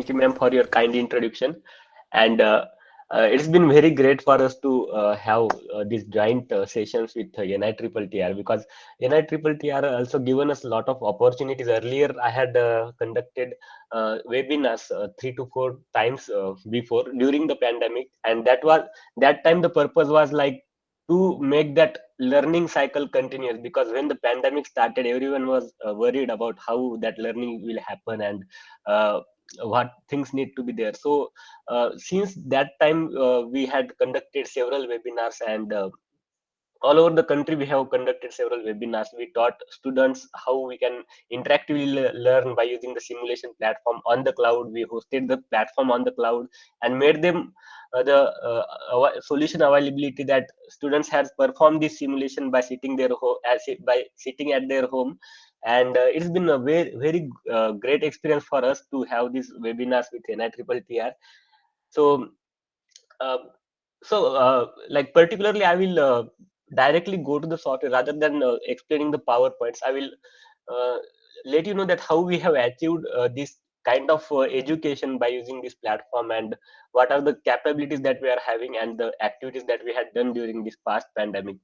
Thank you, ma'am, for your kind introduction. And it's been very great for us to have these joint sessions with NITTR, because NITTR also given us a lot of opportunities. Earlier, I had conducted webinars 3 to 4 times before during the pandemic, and that time the purpose was like to make that learning cycle continuous, because when the pandemic started, everyone was worried about how that learning will happen, and uh, what things need to be there. So since that time, we had conducted several webinars, and all over the country we have conducted several webinars. We taught students how we can interactively learn by using the simulation platform on the cloud. We hosted the platform on the cloud and made them the solution availability that students have performed this simulation by sitting by sitting at their home. And it's been a very great experience for us to have these webinars with NITTR. So uh, like particularly, I will directly go to the software rather than explaining the PowerPoints. I will uh, let you know that how we have achieved this kind of education by using this platform, and what are the capabilities that we are having, and the activities that we had done during this past pandemic.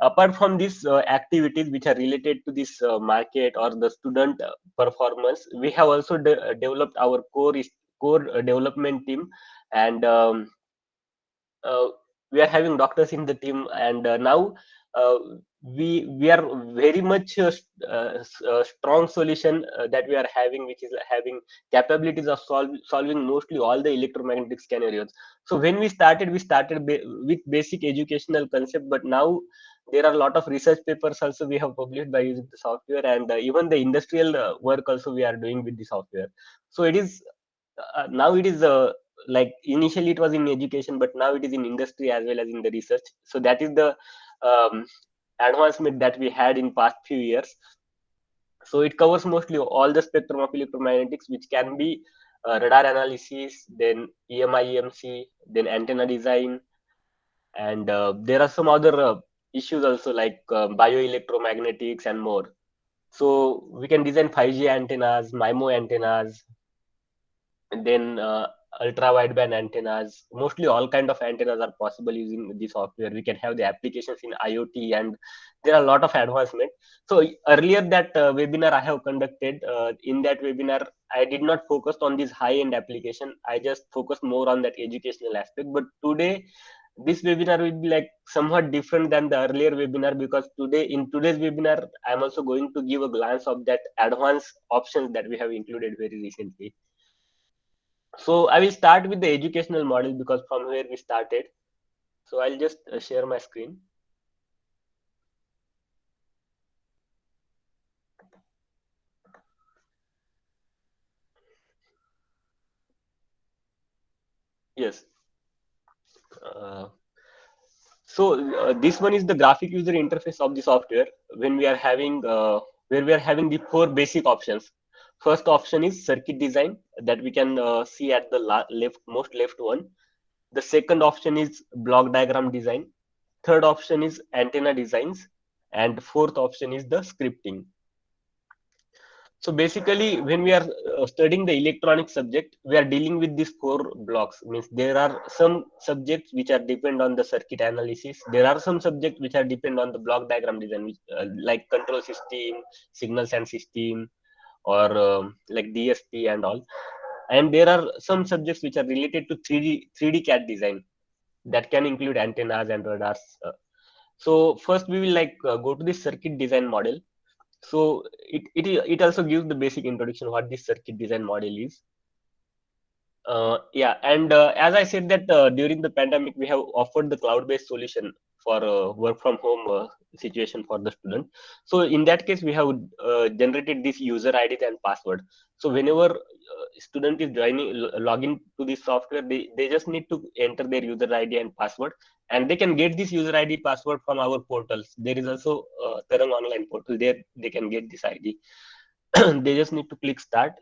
Apart from these activities which are related to this market or the student performance, we have also developed our core development team. And uh, we are having doctors in the team, and now uh, we are very much strong solution that we are having, which is having capabilities of solving mostly all the electromagnetic scenarios. So when we started with basic educational concept, but now there are a lot of research papers also we have published by using the software, and even the industrial work also we are doing with the software. So it is now it is like initially it was in education, but now it is in industry as well as in the research. So that is the um, advancement that we had in past few years. So it covers mostly all the spectrum of electromagnetics, which can be radar analysis, then EMI, EMC, then antenna design, and there are some other issues also, like bioelectromagnetics and more. So we can design 5G antennas, MIMO antennas, and then ultra wideband antennas. Mostly all kind of antennas are possible using the software. We can have the applications in IoT, and there are a lot of advancement. So earlier that webinar I have conducted, in that webinar I did not focus on this high end application. I just focused more on that educational aspect. But today this webinar will be like somewhat different than the earlier webinar, because in today's webinar I'm also going to give a glance of that advanced options that we have included very recently. So I will start with the educational model, because from where we started. So I'll just share my screen. Yes. Uh, this one is the graphic user interface of the software. When we are having where we are having the four basic options. First option is circuit design, that we can see at the most left one. The second option is block diagram design. Third option is antenna designs, and fourth option is the scripting. So basically, when we are studying the electronic subject, we are dealing with these four blocks. Means there are some subjects which are depend on the circuit analysis. There are some subjects which are depend on the block diagram design, which, like control system, signals and system, or like DSP and all. And there are some subjects which are related to 3D CAD design, that can include antennas and radars. So first we will go to the circuit design model. So it also gives the basic introduction what this circuit design model is. Yeah, and as I said that during the pandemic we have offered the cloud-based solution for work from home situation for the student. So in that case we have generated this user ID and password. So whenever student is login to this software, they just need to enter their user ID and password, and they can get this user ID password from our portals. There is also Tarang online portal, there they can get this ID. They just need to click start.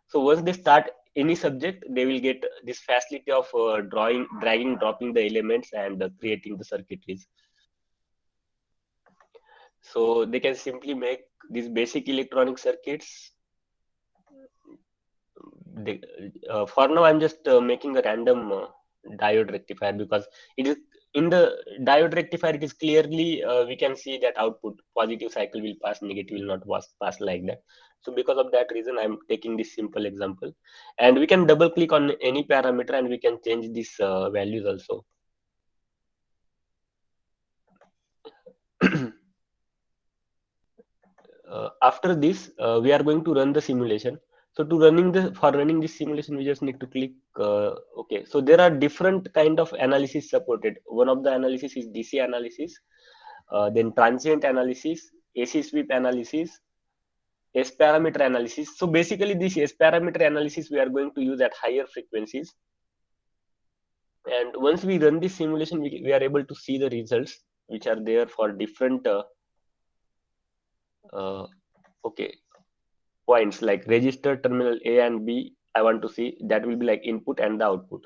So once they start any subject, they will get this facility of drawing, dragging, dropping the elements, and creating the circuitries. So they can simply make these basic electronic circuits. For now, I'm just making a random diode rectifier because it is in the diode rectifier. It is clearly we can see that output positive cycle will pass, negative will not pass like that. So because of that reason, I'm taking this simple example, and we can double click on any parameter and we can change these values also. After this, we are going to run the simulation. So for running this simulation, we just need to click OK. So there are different kind of analysis supported. One of the analysis is DC analysis, then transient analysis, AC sweep analysis, S parameter analysis. So basically, this S parameter analysis we are going to use at higher frequencies. And once we run this simulation, we are able to see the results which are there for different okay points like register terminal A and B. I want to see that will be like input and the output.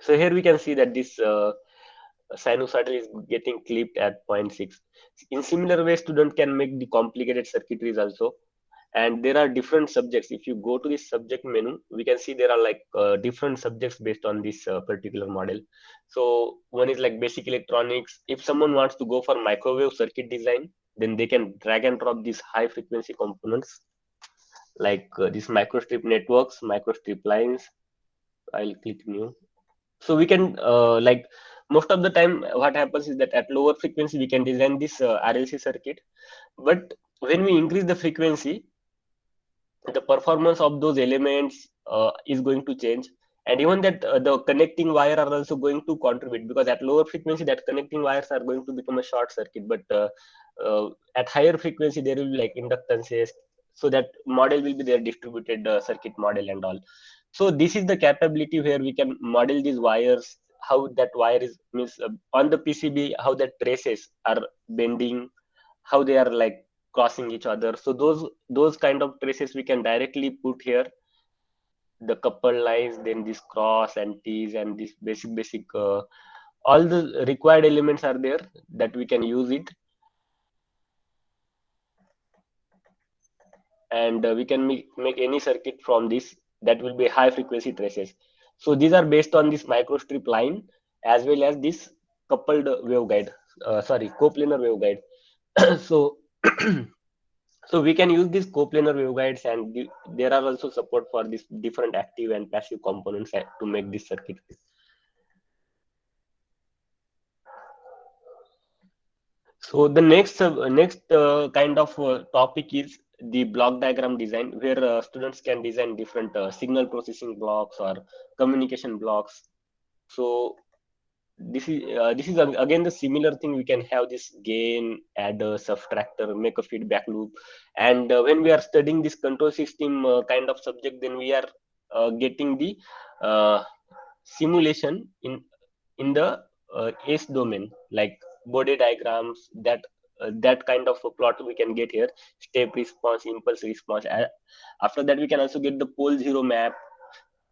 So here we can see that this sinusoidal is getting clipped at 0.6. In similar way, student can make the complicated circuitries also. And there are different subjects. If you go to this subject menu, we can see there are like different subjects based on this particular model. So one is like basic electronics. If someone wants to go for microwave circuit design, then they can drag and drop these high frequency components like these microstrip networks, microstrip lines. I'll click new. So we can like most of the time what happens is that at lower frequency we can design this RLC circuit, but when we increase the frequency, the performance of those elements is going to change, and even that the connecting wire are also going to contribute, because at lower frequency that connecting wires are going to become a short circuit, but at higher frequency there will be like inductances, so that model will be their distributed circuit model and all. So this is the capability where we can model these wires, how that wire is means on the PCB, how the traces are bending, how they are like crossing each other. So those kind of traces we can directly put here, the couple lines, then this cross and tees and this basic all the required elements are there that we can use it, and we can make any circuit from this that will be high frequency traces. So these are based on this microstrip line as well as this coupled waveguide, sorry, coplanar waveguide. So so we can use these coplanar waveguides, and there are also support for this different active and passive components to make this circuit. So the next kind of topic is the block diagram design, where students can design different signal processing blocks or communication blocks. So this is again the similar thing. We can have this gain, adder, subtractor, make a feedback loop, and when we are studying this control system kind of subject, then we are getting the uh, simulation in the ACE domain, like body diagrams, that kind of a plot we can get here, step response, impulse response. After that, we can also get the pole zero map.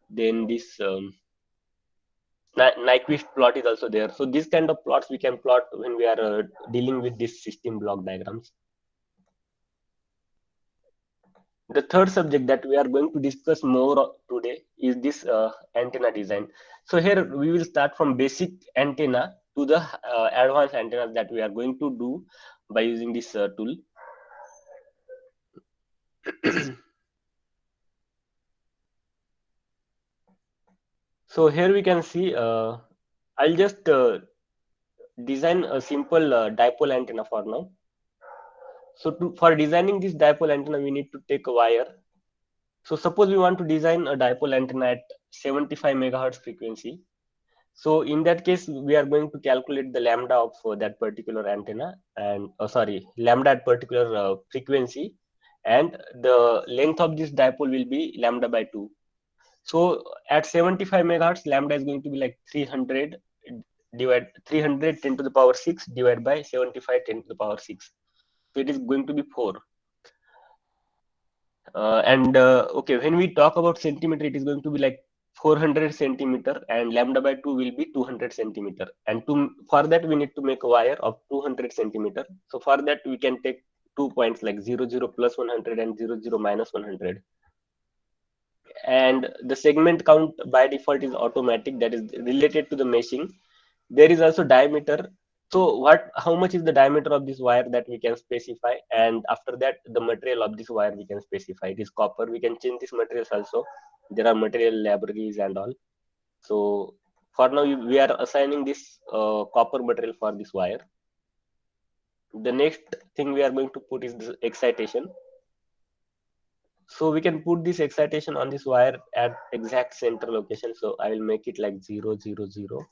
Then this Nyquist plot is also there. So these kind of plots we can plot when we are dealing with this system block diagrams. The third subject that we are going to discuss more today is this antenna design. So here we will start from basic antenna to the advanced antennas that we are going to do by using this tool. So here we can see, I'll just design a simple dipole antenna for now. So for designing this dipole antenna, we need to take a wire. So suppose we want to design a dipole antenna at 75 megahertz frequency. So in that case, we are going to calculate the lambda of that particular antenna, and sorry, lambda at particular frequency, and the length of this dipole will be lambda by 2. So at 75 megahertz, lambda is going to be like 300 10 to the power 6 divided by 75 10 to the power 6. So it is going to be 4. And okay, when we talk about centimeter, it is going to be like 400 centimeter, and lambda by 2 will be 200 centimeter. And for that, we need to make a wire of 200 centimeter. So for that, we can take 2 points like 00 plus 100 and 00 minus 100. And the segment count by default is automatic, that is related to the meshing. There is also diameter. So how much is the diameter of this wire that we can specify, and after that the material of this wire we can specify. It is copper. We can change these materials also. There are material libraries and all. So for now we are assigning this copper material for this wire. The next thing we are going to put is the excitation. So we can put this excitation on this wire at exact center location. So I will make it like 0, 0, 0.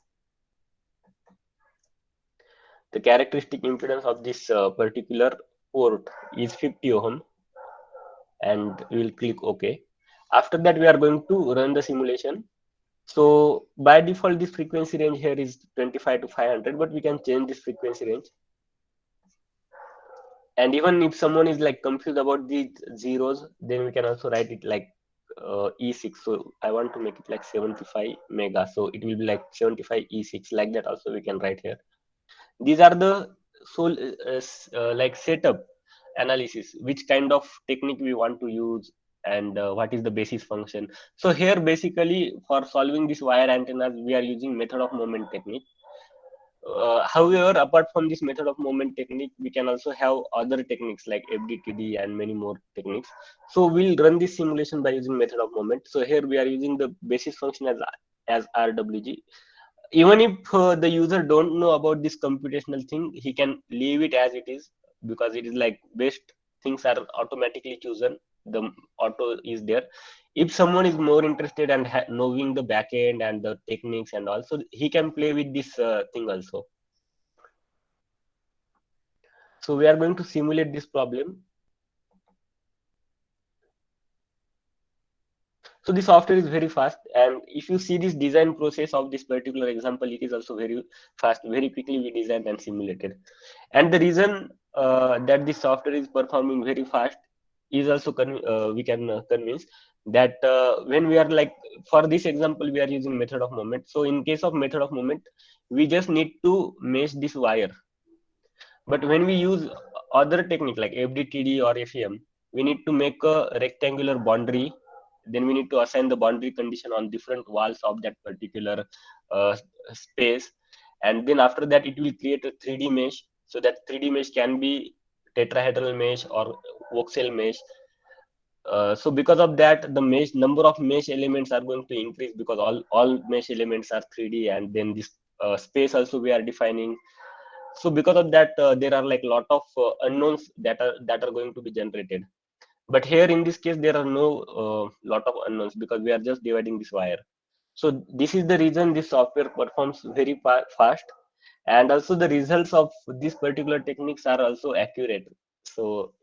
The characteristic impedance of this particular port is 50 ohm, and we will click OK. After that, we are going to run the simulation. So by default, this frequency range here is 25 to 500, but we can change this frequency range. And even if someone is like confused about the zeros, then we can also write it like E6. So I want to make it like 75 mega. So it will be like 75 E6, like that also we can write here. These are the like setup analysis, which kind of technique we want to use, and what is the basis function. So here basically for solving this wire antennas, we are using method of moment technique. However, apart from this method of moment technique, we can also have other techniques like FDTD and many more techniques. So we'll run this simulation by using method of moment. So here we are using the basis function as RWG. Even if the user don't know about this computational thing, he can leave it as it is, because it is like best things are automatically chosen. The auto is there. If someone is more interested and knowing the backend and the techniques and also, he can play with this thing also. So we are going to simulate this problem. So the software is very fast, and if you see this design process of this particular example, it is also very fast. Very quickly we designed and simulated. And the reason that this software is performing very fast is also we can convince that when we are like, for this example we are using method of moment. So in case of method of moment, we just need to mesh this wire. But when we use other technique like FDTD or FEM, we need to make a rectangular boundary. Then we need to assign the boundary condition on different walls of that particular uh, space. And then after that, it will create a 3D mesh. So that 3D mesh can be tetrahedral mesh or voxel mesh. So because of that, the mesh number of mesh elements are going to increase, because all mesh elements are 3D, and then this space also we are defining. So because of that, there are like lot of unknowns that are going to be generated. But here in this case, there are no lot of unknowns, because we are just dividing this wire. So this is the reason this software performs very fast, and also the results of these particular techniques are also accurate. So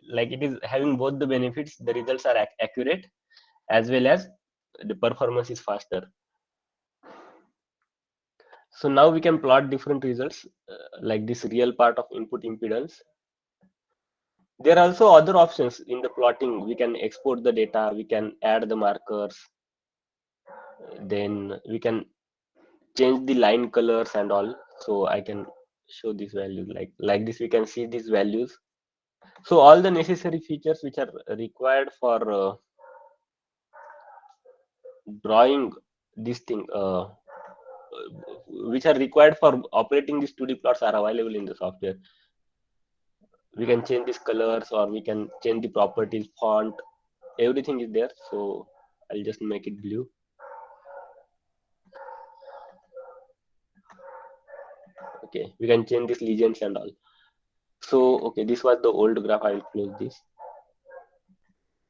like it is having both the benefits. The results are accurate, as well as the performance is faster. So now we can plot different results, like this real part of input impedance. There are also other options in the plotting. We can export the data, we can add the markers, then we can change the line colors and all. So I can show these values like this. We can see these values. So all the necessary features which are required for drawing this thing, which are required for operating these 2D plots, are available in the software. We can change these colors, or we can change the properties, font, everything is there. So I'll just make it blue. Okay, we can change these legends and all. So okay, this was the old graph. I will close this.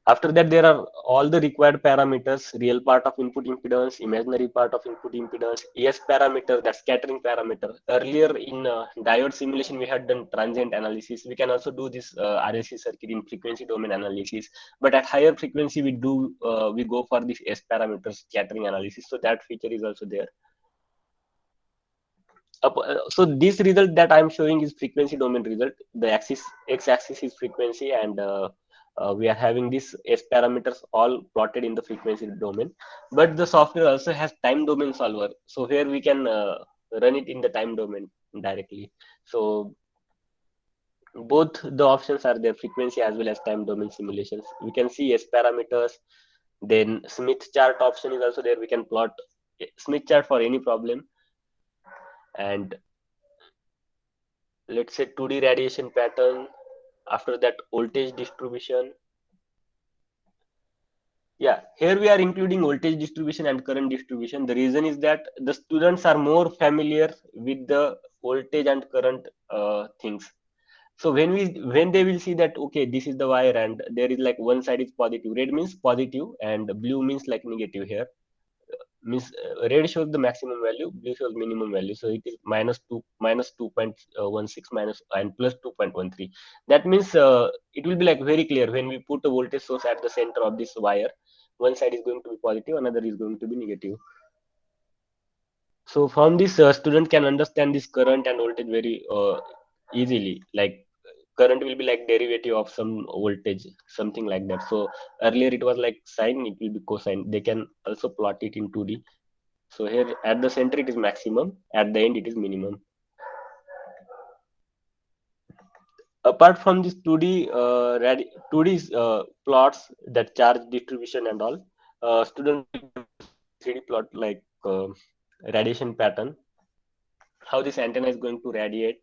After that, there are all the required parameters: real part of input impedance, imaginary part of input impedance, ES parameter, that's scattering parameter. Earlier in diode simulation, we had done transient analysis. We can also do this RLC circuit in frequency domain analysis. But at higher frequency, we go for this S parameters scattering analysis. So that feature is also there. So this result that I'm showing is frequency domain result. The x-axis is frequency, and we are having this S parameters all plotted in the frequency domain. But the software also has time domain solver. So here we can run it in the time domain directly. So Both the options are there, frequency as well as time domain simulations. We can see S parameters. Then Smith chart option is also there. We can plot Smith chart for any problem. And let's say 2D radiation pattern. After that, voltage distribution. Yeah, here we are including voltage distribution and current distribution. The reason is that the students are more familiar with the voltage and current things. So when they will see that, okay, this is the wire and there is like one side is positive, red means positive and blue means like negative here. Means red shows the maximum value, blue shows minimum value. So it is minus 2.16 minus and plus 2.13. That means it will be like very clear when we put a voltage source at the center of this wire. One side is going to be positive, another is going to be negative. So from this, student can understand this current and voltage very easily. Like current will be like derivative of some voltage, something like that. So earlier it was like sine, it will be cosine. They can also plot it in 2D. So here at the center it is maximum, at the end it is minimum. Apart from this 2D 2D plots, that charge distribution and all, student 3D plot like radiation pattern, how this antenna is going to radiate.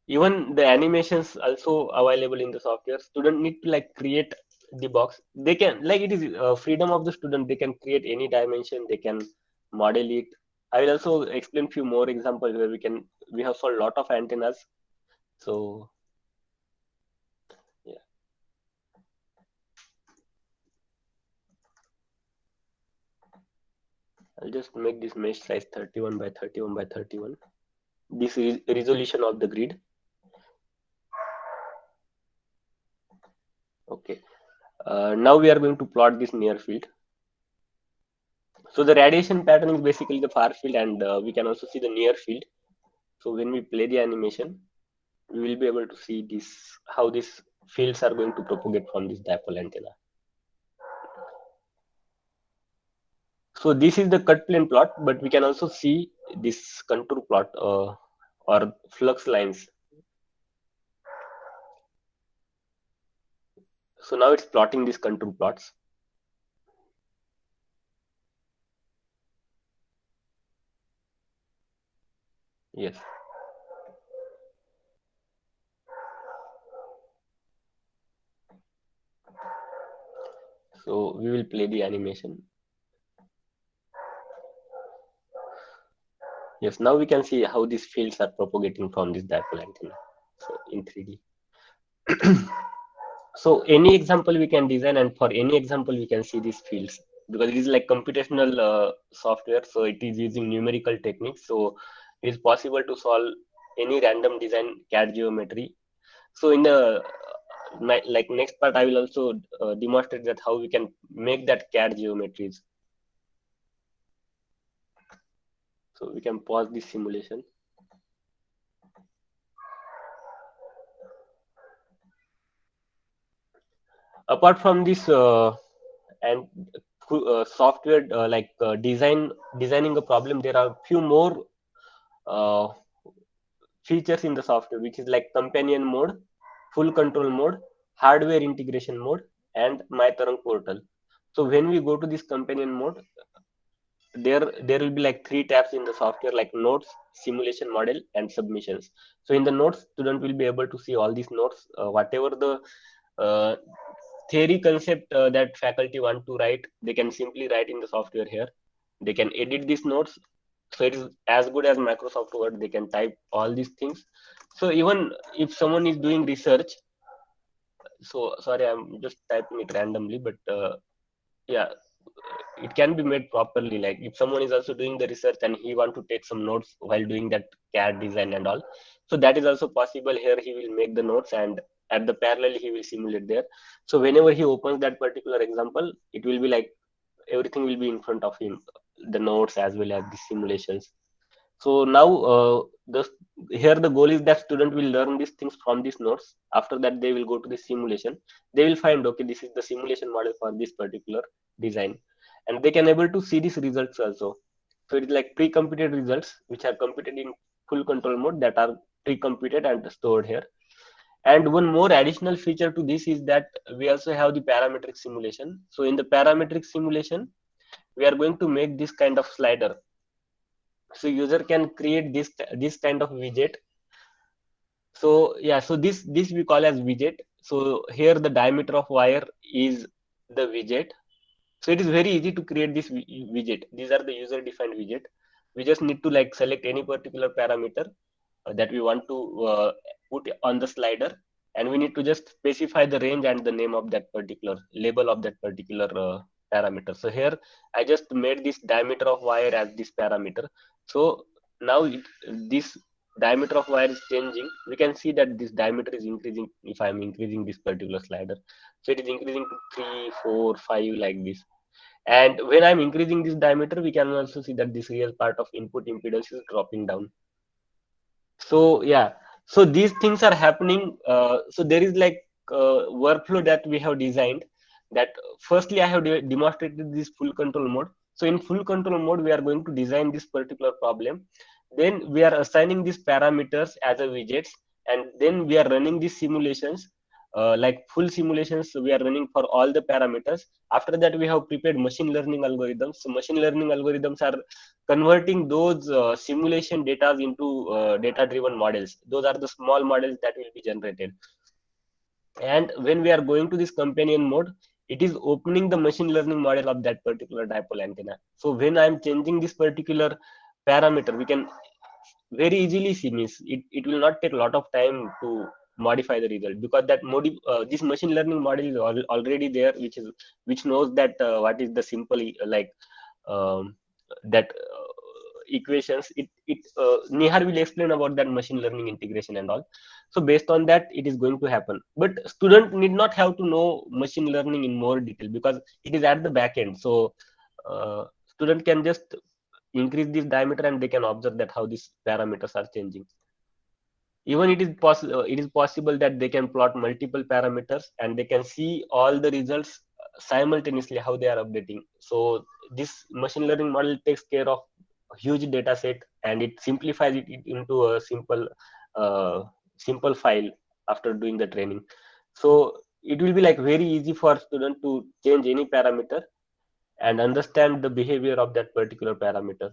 Even the animations also available in the software. Student need to like create the box. They can like it is freedom of the student. They can create any dimension. They can model it. I will also explain few more examples where we have for a lot of antennas. So yeah, I'll just make this mesh size 31 by 31 by 31. This is resolution of the grid. Okay. Now we are going to plot this near field. So the radiation pattern is basically the far field, and we can also see the near field. So when we play the animation, we will be able to see this how these fields are going to propagate from this dipole antenna. So this is the cut plane plot, but we can also see this contour plot or flux lines. So now it's plotting these contour plots. Yes. So we will play the animation. Yes, now we can see how these fields are propagating from this dipole antenna. So in 3D. So any example we can design, and for any example we can see these fields, because it is like computational software, so it is using numerical techniques. So it is possible to solve any random design CAD geometry. So in the like next part, I will also demonstrate that how we can make that CAD geometries. So we can pause this simulation. Apart from this and software designing a problem, there are few more uh, features in the software, which is like companion mode, full control mode, hardware integration mode, and my Tarang portal. So when we go to this companion mode, there will be like three tabs in the software, like notes, simulation model, and submissions. So in the notes, student will be able to see all these notes, whatever the uh, theory concept that faculty want to write, they can simply write in the software here. They can edit these notes. So it is as good as Microsoft Word. They can type all these things. So even if someone is doing research, so sorry, I'm just typing it randomly, but yeah, it can be made properly. Like if someone is also doing the research and he want to take some notes while doing that CAD design and all, so that is also possible. Here he will make the notes, and at the parallel he will simulate there. So whenever he opens that particular example, it will be like everything will be in front of him, the notes as well as the simulations. So now the here the goal is that student will learn these things from these notes. After that, they will go to the simulation. They will find, okay, this is the simulation model for this particular design, and they can able to see these results also. So it is like pre-computed results which are computed in full control mode, that are pre-computed and stored here. And one more additional feature to this is that we also have the parametric simulation. So in the parametric simulation, we are going to make this kind of slider. So user can create this kind of widget. So yeah, so this we call as widget. So here the diameter of wire is the widget. So it is very easy to create this widget. These are the user defined widget. We just need to like select any particular parameter that we want to put on the slider, and we need to just specify the range and the name of that particular label of that particular parameter. So here I just made this diameter of wire as this parameter. So now this diameter of wire is changing. We can see that this diameter is increasing if I'm increasing this particular slider. So it is increasing to 3, 4, 5 like this. And when I'm increasing this diameter, we can also see that this real part of input impedance is dropping down. So yeah, so these things are happening. So there is like workflow that we have designed. That firstly I have demonstrated this full control mode. So in full control mode, we are going to design this particular problem. Then we are assigning these parameters as a widgets, and then we are running these simulations, like full simulations. We are running for all the parameters. After that, we have prepared machine learning algorithms. So machine learning algorithms are converting those simulation data into data driven models. Those are the small models that will be generated. And when we are going to this companion mode, it is opening the machine learning model of that particular dipole antenna. So when I'm changing this particular parameter, we can very easily see means it will not take a lot of time to modify the result, because that this machine learning model is already there, which knows that what is the simple like um, that equations. Nihar will explain about that machine learning integration and all. So based on that, it is going to happen. But student need not have to know machine learning in more detail, because it is at the back end. So student can just increase this diameter and they can observe that how these parameters are changing. Even it is possible that they can plot multiple parameters and they can see all the results simultaneously how they are updating. So this machine learning model takes care of a huge data set, and it simplifies it into a uh, simple file after doing the training. So it will be like very easy for student to change any parameter and understand the behavior of that particular parameter.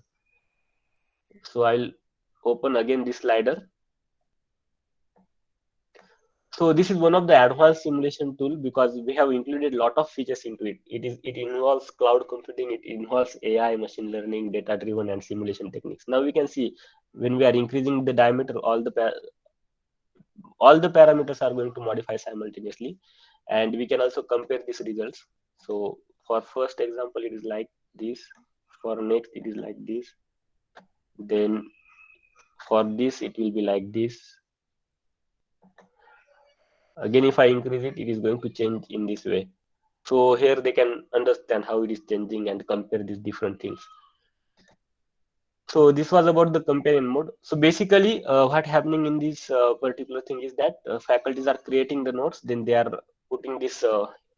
So I'll open again this slider. So this is one of the advanced simulation tool, because we have included a lot of features into it. It involves cloud computing, it involves AI, machine learning, data driven, and simulation techniques. Now we can see when we are increasing the diameter, all the parameters are going to modify simultaneously, and we can also compare these results. So for first example, it is like this. For next, it is like this. Then for this, it will be like this. Again, if I increase it, it is going to change in this way. So here they can understand how it is changing and compare these different things. So this was about the companion mode. So basically, what happening in this particular thing is that faculties are creating the notes, then they are putting this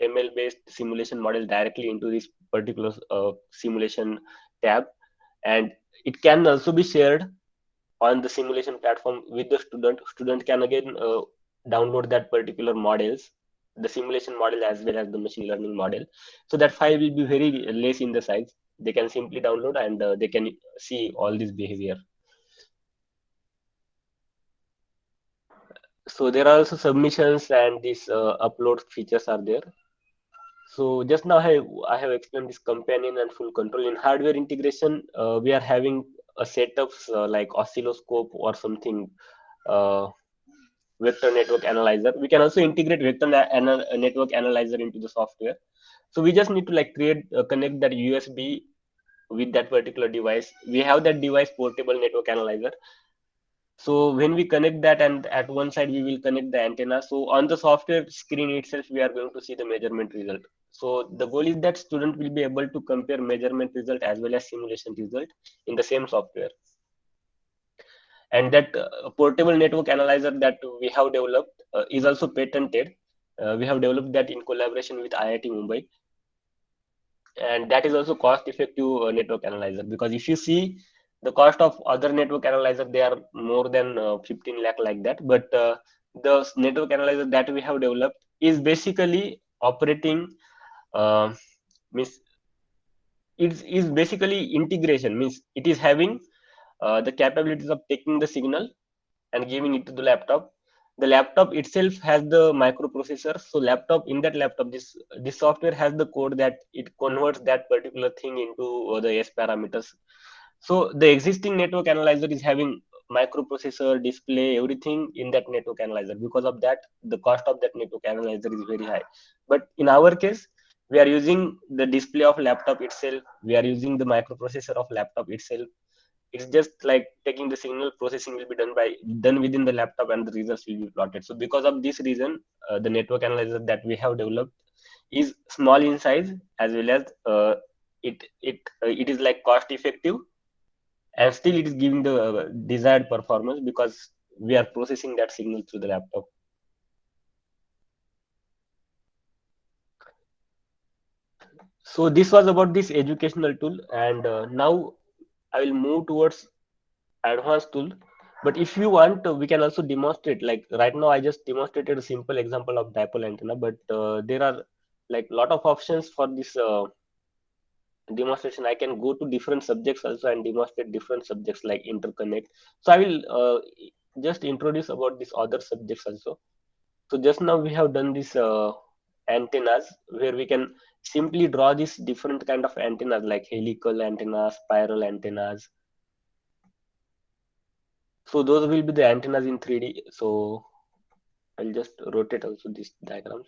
ML-based simulation model directly into this particular simulation tab, and it can also be shared on the simulation platform with the student. Student can again download that particular models, the simulation model as well as the machine learning model. So that file will be very less in the size. They can simply download and they can see all this behavior. So there are also submissions and these upload features are there. So just now I have explained this companion and full control. In hardware integration, we are having a setups like oscilloscope or something, uh, vector network analyzer. We can also integrate vector network analyzer into the software. So we just need to like connect that USB with that particular device. We have that device portable network analyzer. So when we connect that, and at one side we will connect the antenna. So on the software screen itself, we are going to see the measurement result. So the goal is that student will be able to compare measurement result as well as simulation result in the same software. And that portable network analyzer that we have developed is also patented. We have developed that in collaboration with IIT Mumbai, and that is also cost effective network analyzer, because if you see the cost of other network analyzer, they are more than 15 lakh like that, but the network analyzer that we have developed is basically operating, uh, means it is basically integration, means it is having the capabilities of taking the signal and giving it to the laptop. The laptop itself has the microprocessor. So laptop, in that laptop, this software has the code that it converts that particular thing into the S parameters. So the existing network analyzer is having microprocessor, display, everything in that network analyzer. Because of that, the cost of that network analyzer is very high. But in our case, we are using the display of laptop itself. We are using the microprocessor of laptop itself. It's just like taking the signal, processing will be done within the laptop, and the results will be plotted. So because of this reason, the network analyzer that we have developed is small in size, as well as it is like cost effective, and still it is giving the desired performance because we are processing that signal through the laptop. So this was about this educational tool, and now I will move towards advanced tool. But if you want, we can also demonstrate. Like right now, I just demonstrated a simple example of dipole antenna, but there are like lot of options for this demonstration. I can go to different subjects also and demonstrate different subjects like interconnect. So I will just introduce about these other subjects also. So just now we have done this antennas, where we can simply draw these different kind of antennas like helical antennas, spiral antennas. So those will be the antennas in 3D. So I'll just rotate also these diagrams.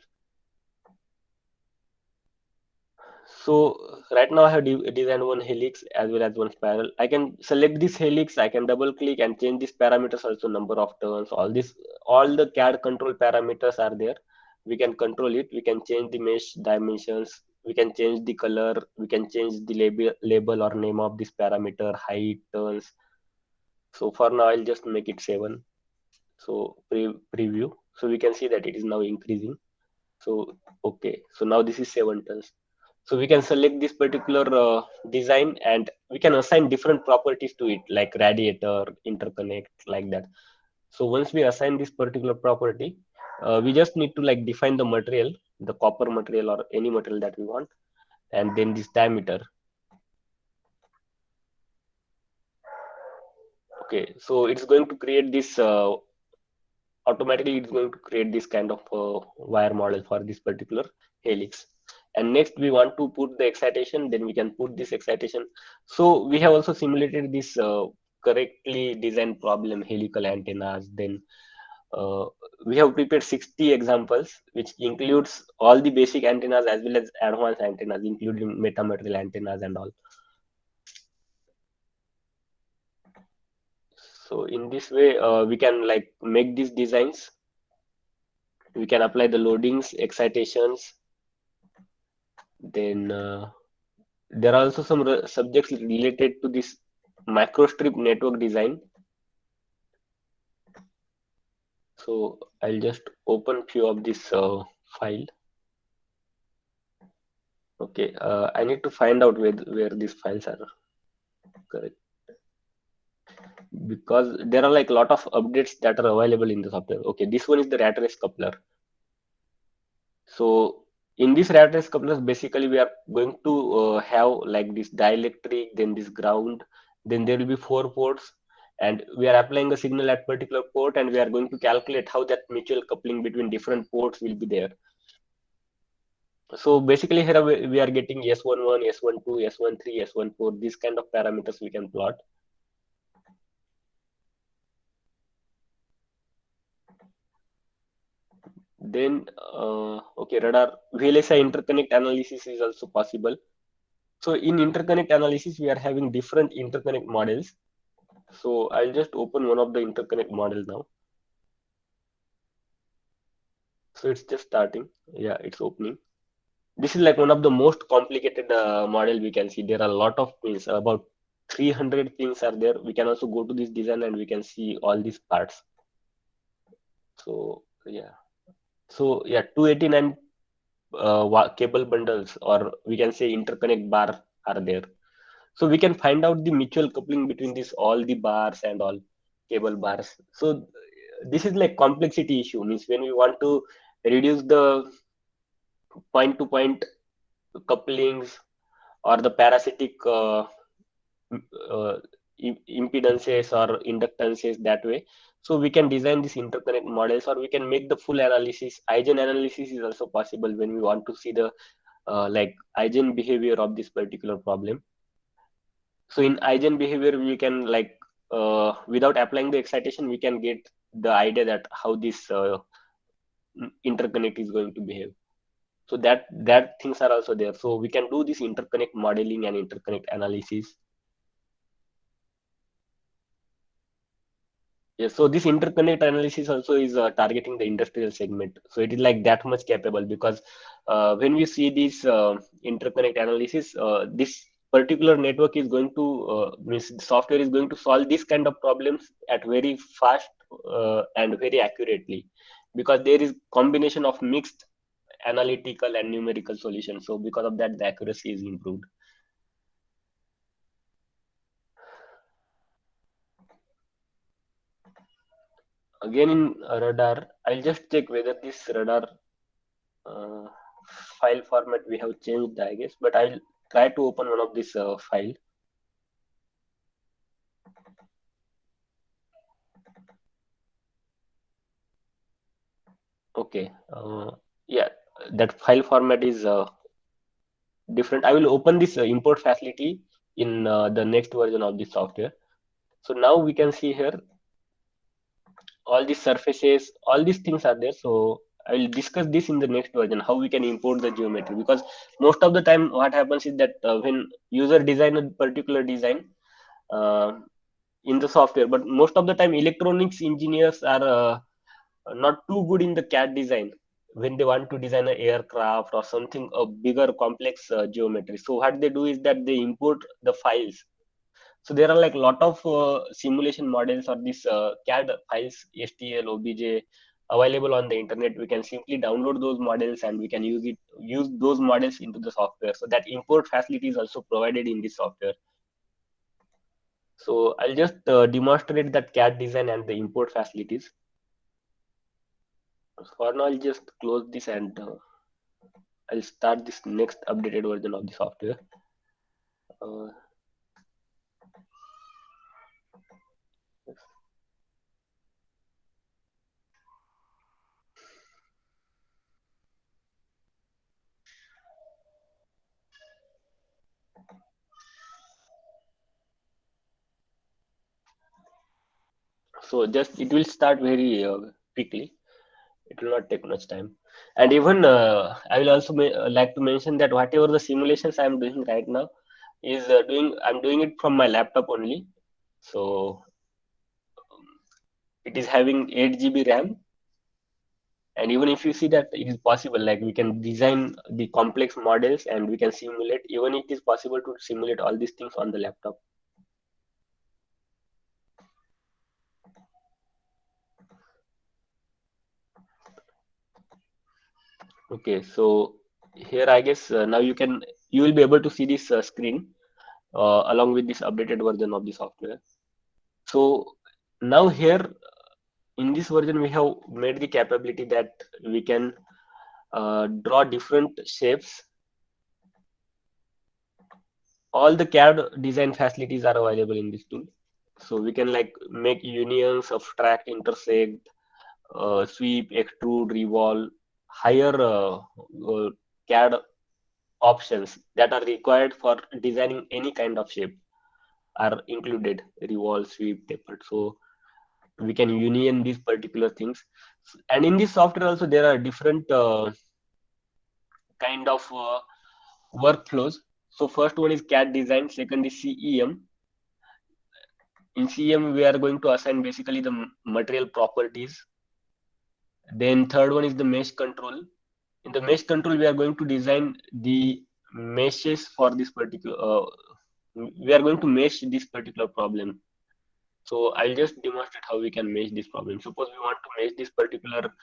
So right now I have designed one helix as well as one spiral. I can select this helix, I can double click and change these parameters also, number of turns, all the CAD control parameters are there. We can control it, we can change the mesh dimensions, we can change the color, we can change the label or name of this parameter, height, turns. So for now I'll just make it 7. So preview. So we can see that it is now increasing. So okay, so now this is 7 tons. So we can select this particular design, and we can assign different properties to it, like radiator, interconnect, like that. So once we assign this particular property, we just need to like define the material, the copper material or any material that we want, and then this diameter. Okay, so it's going to create this automatically. It's going to create this kind of wire model for this particular helix. And next we want to put the excitation, then we can put this excitation. So we have also simulated this correctly designed problem, helical antennas. Then uh, we have prepared 60 examples, which includes all the basic antennas as well as advanced antennas, including metamaterial antennas and all. So in this way, we can like make these designs. We can apply the loadings, excitations. Then there are also some subjects related to this microstrip network design. So I'll just open few of this file. Okay, I need to find out where these files are correct, because there are like a lot of updates that are available in the software. Okay, this one is the rat race coupler. So in this rat race couplers, basically we are going to have like this dielectric, then this ground, then there will be 4 ports, and we are applying a signal at particular port, and we are going to calculate how that mutual coupling between different ports will be there. So basically here we are getting S11, S12, S13, S14, these kind of parameters we can plot. Then okay, radar VLSI interconnect analysis is also possible. So in interconnect analysis, we are having different interconnect models. So I'll just open one of the interconnect model now. So it's just starting. Yeah, it's opening. This is like one of the most complicated model we can see. There are a lot of pins, about 300 pins are there. We can also go to this design and we can see all these parts. So yeah. So yeah, 289 cable bundles, or we can say interconnect bar, are there. So we can find out the mutual coupling between this all the bars and all cable bars. So this is like complexity issue. Means when we want to reduce the point to point couplings or the parasitic uh, impedances or inductances that way. So we can design these interconnect models, or we can make the full analysis. Eigen analysis is also possible when we want to see the like Eigen behavior of this particular problem. So in Eigen behavior, we can like without applying the excitation, we can get the idea that how this interconnect is going to behave. So that things are also there. So we can do this interconnect modeling and interconnect analysis. Yeah, so this interconnect analysis also is targeting the industrial segment. So it is like that much capable because when we see this interconnect analysis, this particular network is going to means the software is going to solve this kind of problems at very fast and very accurately, because there is combination of mixed analytical and numerical solutions. So because of that, the accuracy is improved. Again in radar, I'll just check whether this radar uh, file format we have changed, I guess, but I'll try to open one of this file. Okay, yeah, that file format is different. I will open this import facility in the next version of the software. So now we can see here all these surfaces, all these things are there. So I will discuss this in the next version, how we can import the geometry, because most of the time what happens is that when user design a particular design, uh, in the software, but most of the time electronics engineers are not too good in the CAD design when they want to design an aircraft or something a bigger complex geometry. So what they do is that they import the files. So there are like a lot of simulation models or these CAD files, STL, OBJ, available on the internet. We can simply download those models and we can use those models into the software. So that import facility is also provided in this software. So I'll just demonstrate that CAD design and the import facilities. For now, I'll just close this and I'll start this next updated version of the software. Uh, so just it will start very quickly. It will not take much time. And even I will also like to mention that whatever the simulations I'm doing right now is I'm doing it from my laptop only. So it is having 8 GB RAM. And even if you see that it is possible, like we can design the complex models and we can simulate, even it is possible to simulate all these things on the laptop. Okay, so here I guess now you will be able to see this screen along with this updated version of the software. So now here in this version we have made the capability that we can draw different shapes. All the CAD design facilities are available in this tool. So we can like make unions, subtract, intersect, sweep, extrude, revolve, higher CAD options that are required for designing any kind of shape are included: revolve, sweep, tapered. So we can union these particular things. And in this software also there are different kind of workflows. So first one is CAD design, second is CEM. In CEM we are going to assign basically the material properties. Then third one is the mesh control. In the mesh control we are going to design the meshes for this particular we are going to mesh this particular problem. So I'll just demonstrate how we can mesh this problem. Suppose we want to mesh this particular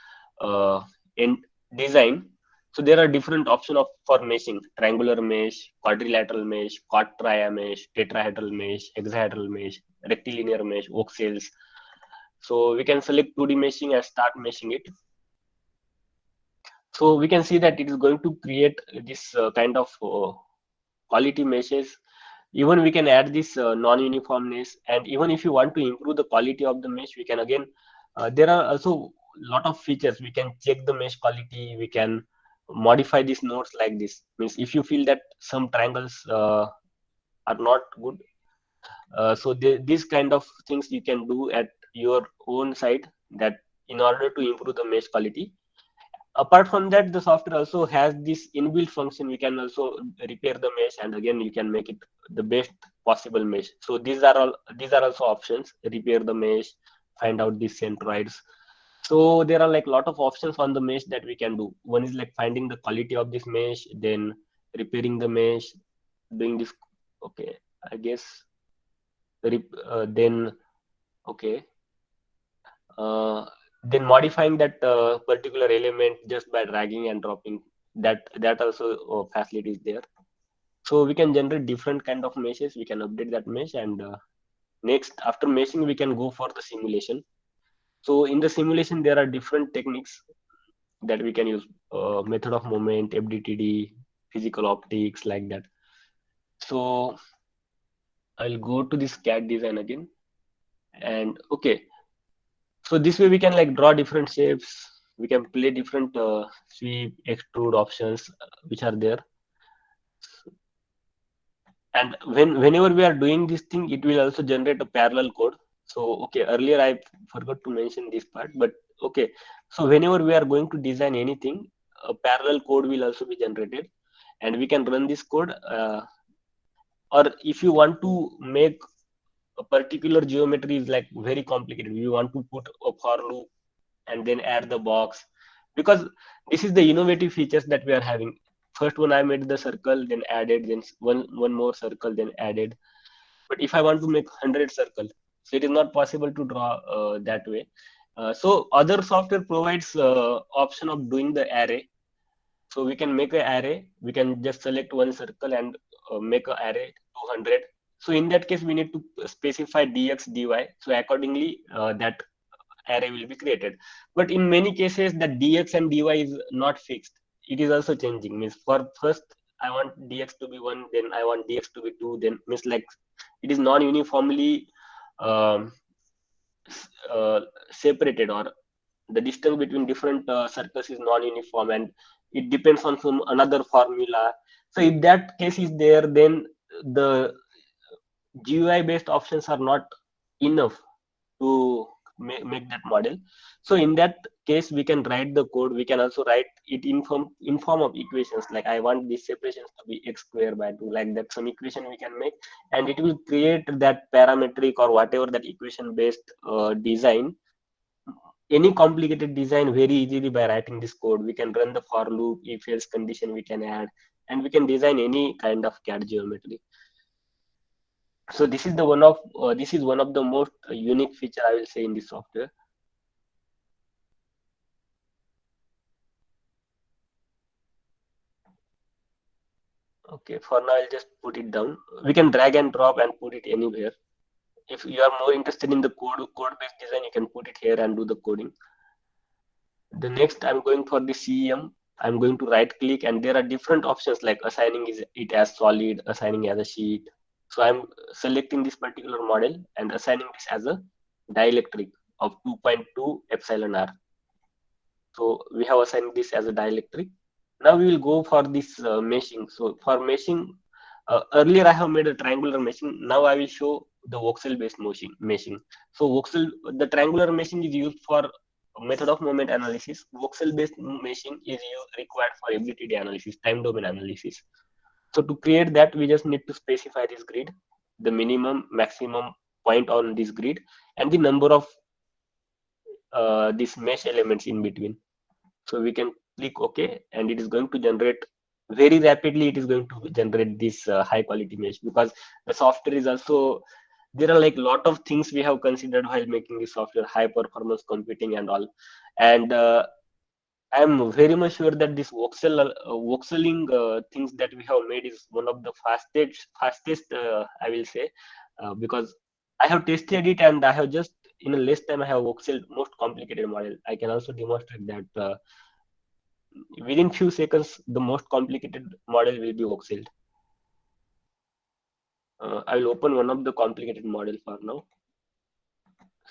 end design. So there are different options of for meshing: triangular mesh, quadrilateral mesh, quad tria mesh, tetrahedral mesh, hexahedral mesh, rectilinear mesh, voxels. So we can select 2D meshing and start meshing it. So we can see that it is going to create this kind of quality meshes. Even we can add this non-uniformness, and even if you want to improve the quality of the mesh, we can again, there are also lot of features. We can check the mesh quality, we can modify these nodes like this. Means if you feel that some triangles are not good, so these kind of things you can do at your own side, that in order to improve the mesh quality. Apart from that, the software also has this inbuilt function. We can also repair the mesh, and again you can make it the best possible mesh. So these are also options: repair the mesh, find out the centroids. So there are like a lot of options on the mesh that we can do. One is like finding the quality of this mesh, then repairing the mesh, doing this. Okay, I guess then okay, uh, then modifying that particular element just by dragging and dropping. That also facility is there. So we can generate different kind of meshes. We can update that mesh, and next after meshing we can go for the simulation. So in the simulation there are different techniques that we can use, method of moment, FDTD, physical optics, like that. So I'll go to this CAD design again, and okay, so this way we can like draw different shapes. We can play different sweep, extrude options which are there. And whenever we are doing this thing, it will also generate a parallel code. So okay, earlier I forgot to mention this part, but okay. So whenever we are going to design anything, a parallel code will also be generated, and we can run this code. Or if you want to make a particular geometry is like very complicated, you want to put a for loop and then add the box, because this is the innovative features that we are having. First one I made the circle, then added, then one more circle, then added. But if I want to make 100 circle, so it is not possible to draw that way. So other software provides option of doing the array. So we can make an array. We can just select one circle and make an array 200. So in that case, we need to specify dx dy. So accordingly, that array will be created. But in many cases, the dx and dy is not fixed. It is also changing. Means for first, I want dx to be 1, then I want dx to be 2, then means like it is non-uniformly um, separated, or the distance between different circles is non-uniform, and it depends on some another formula. So if that case is there, then the GUI based options are not enough to make that model. So in that case, we can write the code. We can also write it in form of equations, like I want these separations to be x square by 2, like that some equation we can make, and it will create that parametric or whatever that equation based design, any complicated design very easily by writing this code. We can run the for loop, if else condition we can add, and we can design any kind of CAD geometry. So this is the one of the most unique feature I will say in this software. Okay, for now I'll just put it down. We can drag and drop and put it anywhere. If you are more interested in the code-based design, you can put it here and do the coding. The next, I'm going for the CEM. I'm going to right click, and there are different options like assigning it as solid, assigning as a sheet. So I'm selecting this particular model and assigning this as a dielectric of 2.2 epsilon r. So we have assigned this as a dielectric. Now we will go for this meshing. So for meshing, earlier I have made a triangular meshing. Now I will show the voxel based meshing. So voxel, the triangular meshing is used for method of moment analysis. Voxel based meshing is required for FDTD analysis, time domain analysis. So to create that, we just need to specify this grid, the minimum, maximum point on this grid, and the number of these mesh elements in between. So we can click OK, and it is going to generate very rapidly. It is going to generate this high quality mesh, because the software is also, there are like lot of things we have considered while making this software, high performance computing and all. And I'm very much sure that this voxeling things that we have made is one of the fastest I will say, because I have tested it and I have just in a less time I have voxeled most complicated model. I can also demonstrate that within few seconds the most complicated model will be voxeled. I will open one of the complicated model for now.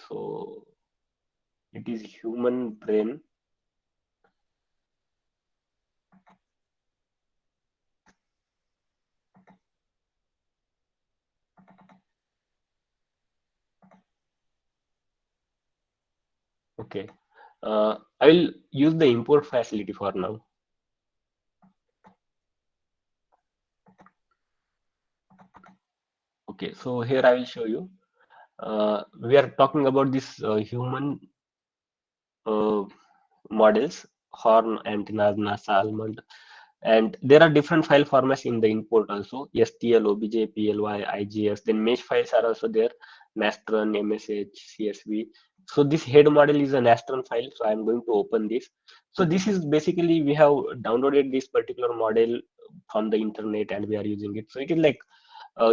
So it is human brain. Okay. I will use the import facility for now. Okay, so here I will show you. We are talking about this human models, horn, antennas, NASA, almond, and there are different file formats in the import also. STL, OBJ, PLY, IGS. Then mesh files are also there. Nastran, MSH, CSV. So this head model is a Nastran file. So I'm going to open this. So this is basically we have downloaded this particular model from the internet and we are using it. So it is like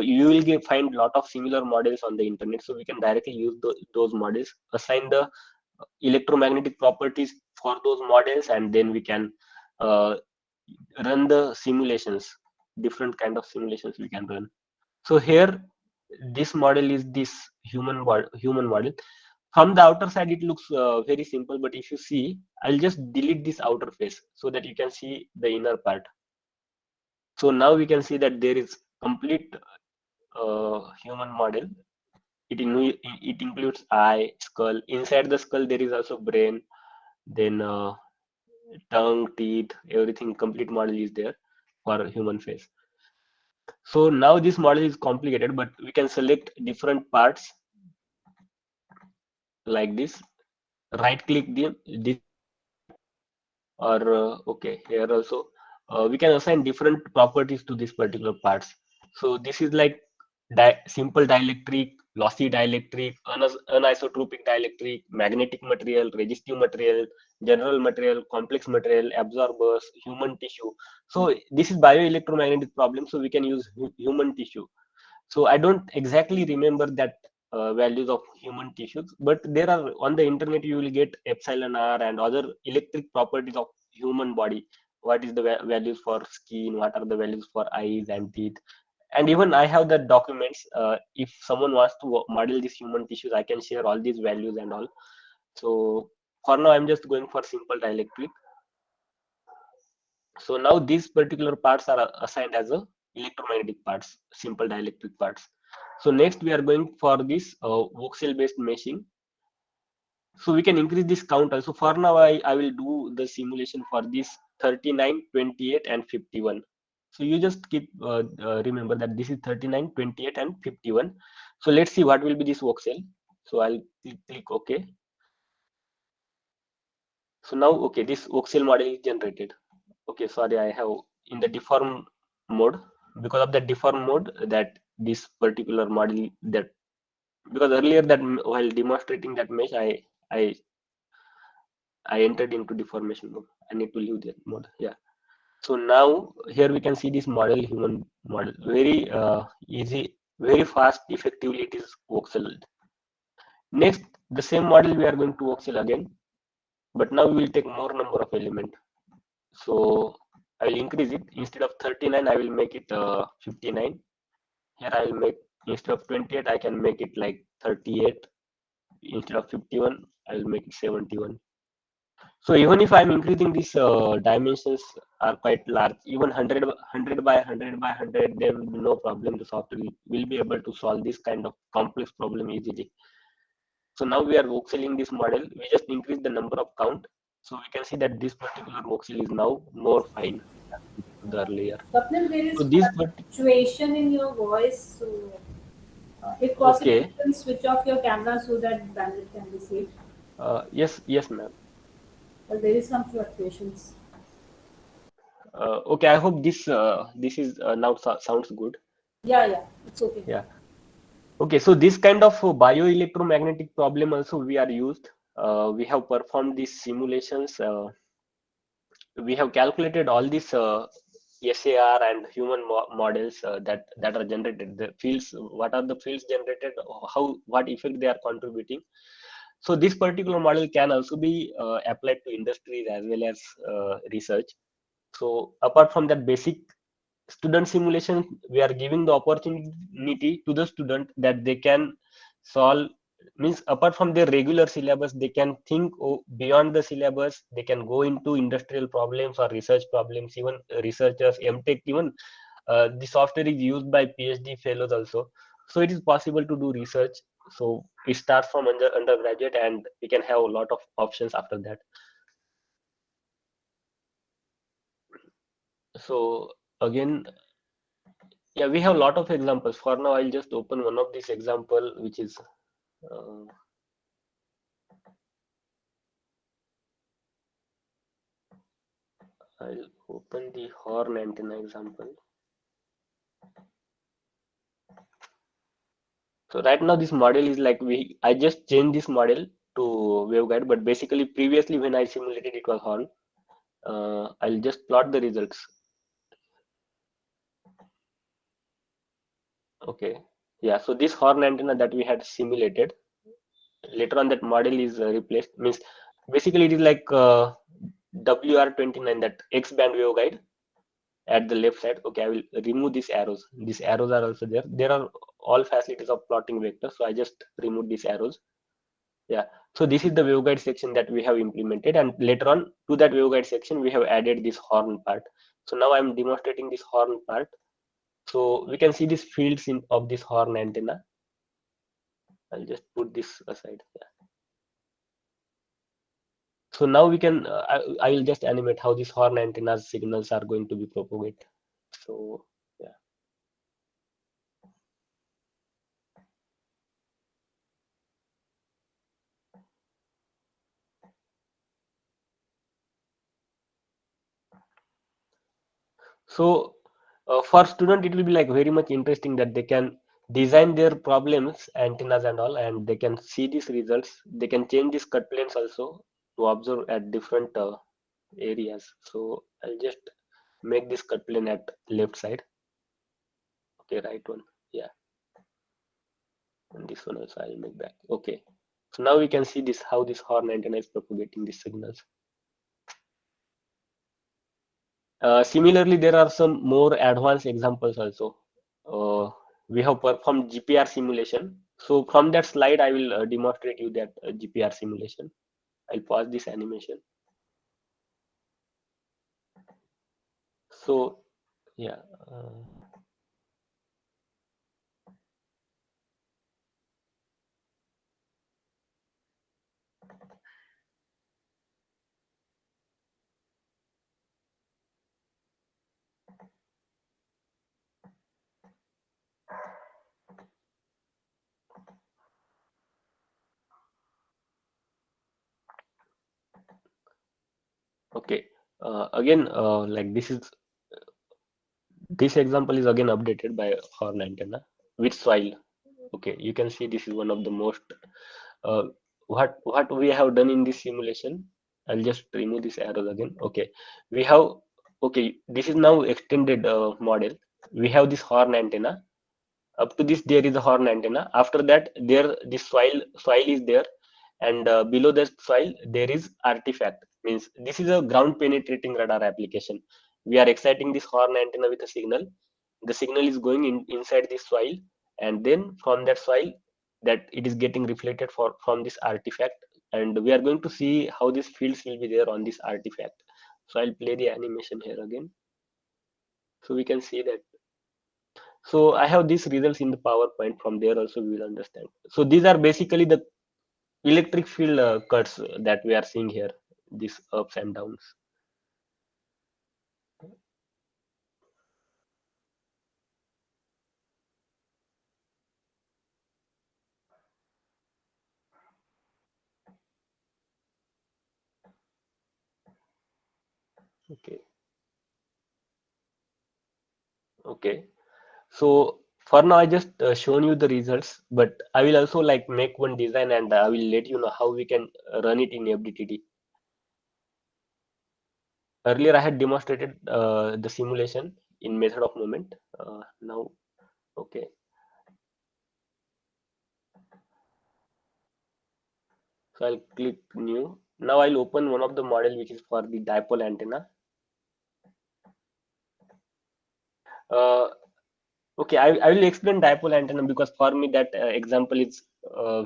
you will find lot of similar models on the internet. So we can directly use those models, assign the electromagnetic properties for those models, and then we can uh, run the simulations, different kind of simulations we can run. So here this model is this human model. From the outer side it looks very simple, but if you see, I'll just delete this outer face so that you can see the inner part. So now we can see that there is complete human model. It includes eye, skull. Inside the skull there is also brain, then tongue, teeth, everything. Complete model is there for human face. So now this model is complicated, but we can select different parts like this. Right click this, or okay, here also we can assign different properties to these particular parts. So this is like simple dielectric, lossy dielectric, anisotropic dielectric, magnetic material, resistive material, general material, complex material, absorbers, human tissue. So this is bioelectromagnetic problem, so we can use human tissue. So I don't exactly remember that values of human tissues, but there are on the internet you will get epsilon r and other electric properties of human body. What is the values for skin? What are the values for eyes and teeth? And even I have the documents. If someone wants to model these human tissues, I can share all these values and all. So for now, I'm just going for simple dielectric. So now these particular parts are assigned as a electromagnetic parts, simple dielectric parts. So next we are going for this voxel based meshing. So we can increase this count also. For now, I will do the simulation for this 39, 28, and 51. So you just keep remember that this is 39, 28, and 51. So let's see what will be this voxel. So I'll click OK. So now, okay, this voxel model is generated. Okay, sorry, I have in the deform mode. Because of the deform mode, that this particular model, that because earlier that while demonstrating that mesh, I I entered into deformation mode. I need to leave that mode. Yeah. So now here we can see this model, human model, very easy, very fast, effectively it is voxeled. Next, the same model we are going to voxel again, but now we will take more number of element. So I will increase it. Instead of 39, I will make it 59. Here I will make, instead of 28, I can make it like 38. Instead of 51, I will make it 71. So even if I'm increasing these dimensions are quite large, even 100, 100 by 100 by 100, there will be no problem. The software will be able to solve this kind of complex problem easily. So now we are voxeling this model. We just increase the number of count. So we can see that this particular voxel is now more fine than the earlier. Swapnil, there So is this, fluctuation in your voice, so if possible, you okay, can switch off your camera so that bandwidth can be saved. yes, yes, ma'am. But there is some fluctuations. Okay, I hope this is now sounds good. Yeah, yeah, it's okay now. Yeah. Okay, so this kind of bioelectromagnetic problem also we are used. We have performed these simulations. We have calculated all these SAR and human models that are generated. The fields, what are the fields generated? How, what effect they are contributing? So this particular model can also be applied to industries as well as research. So apart from that basic student simulation, we are giving the opportunity to the student that they can solve, means apart from their regular syllabus, they can think beyond the syllabus. They can go into industrial problems or research problems. Even researchers, MTech, even the software is used by PhD fellows also. So it is possible to do research. So we start from undergraduate, and we can have a lot of options after that. So again, yeah, we have a lot of examples. For now, I'll just open one of these example, which is uh, I'll open the horn antenna example. So right now this model is like I just changed this model to waveguide, but basically previously when I simulated it was horn. I'll just plot the results. Okay. Yeah, so this horn antenna that we had simulated, later on that model is replaced. Means basically it is like WR29, that X band waveguide at the left side. Okay, I will remove these arrows. These arrows are also there. There are all facilities of plotting vectors, so I just remove these arrows. Yeah, so this is the waveguide section that we have implemented, and later on to that waveguide section we have added this horn part. So now I'm demonstrating this horn part. So we can see these fields of this horn antenna. I'll just put this aside. Yeah. So now we can I will just animate how these horn antennas signals are going to be propagated. So yeah. So for student, it will be like very much interesting that they can design their problems, antennas and all, and they can see these results. They can change these cut planes also to observe at different areas. So I'll just make this cut plane at left side. Okay, right one. Yeah, and this one also I'll make back. Okay. So now we can see this how this horn antenna is propagating these signals. Similarly, there are some more advanced examples also. Uh, we have performed GPR simulation. So from that slide, I will demonstrate you that GPR simulation. I'll pause this animation. So yeah, okay. Again, like this example is again updated by horn antenna with soil. Okay, you can see this is one of the most uh, what we have done in this simulation. I'll just remove this arrows again. Okay, we have, okay, this is now extended model. We have this horn antenna. Up to this there is a horn antenna. After that there this soil is there, and below the soil there is artifact. Means this is a ground penetrating radar application. We are exciting this horn antenna with a signal. The signal is going inside this soil, and then from that soil that it is getting reflected from this artifact, and we are going to see how these fields will be there on this artifact. So I'll play the animation here again, so we can see that. So I have these results in the PowerPoint. From there also we will understand. So these are basically the electric field cuts that we are seeing here, these ups and downs. Okay. Okay. So for now, I just shown you the results, but I will also like make one design, and I will let you know how we can run it in FDTD. Earlier, I had demonstrated the simulation in method of moment. Now, okay. So I'll click new. Now I'll open one of the model which is for the dipole antenna. Uh, okay, I will explain dipole antenna because for me that example is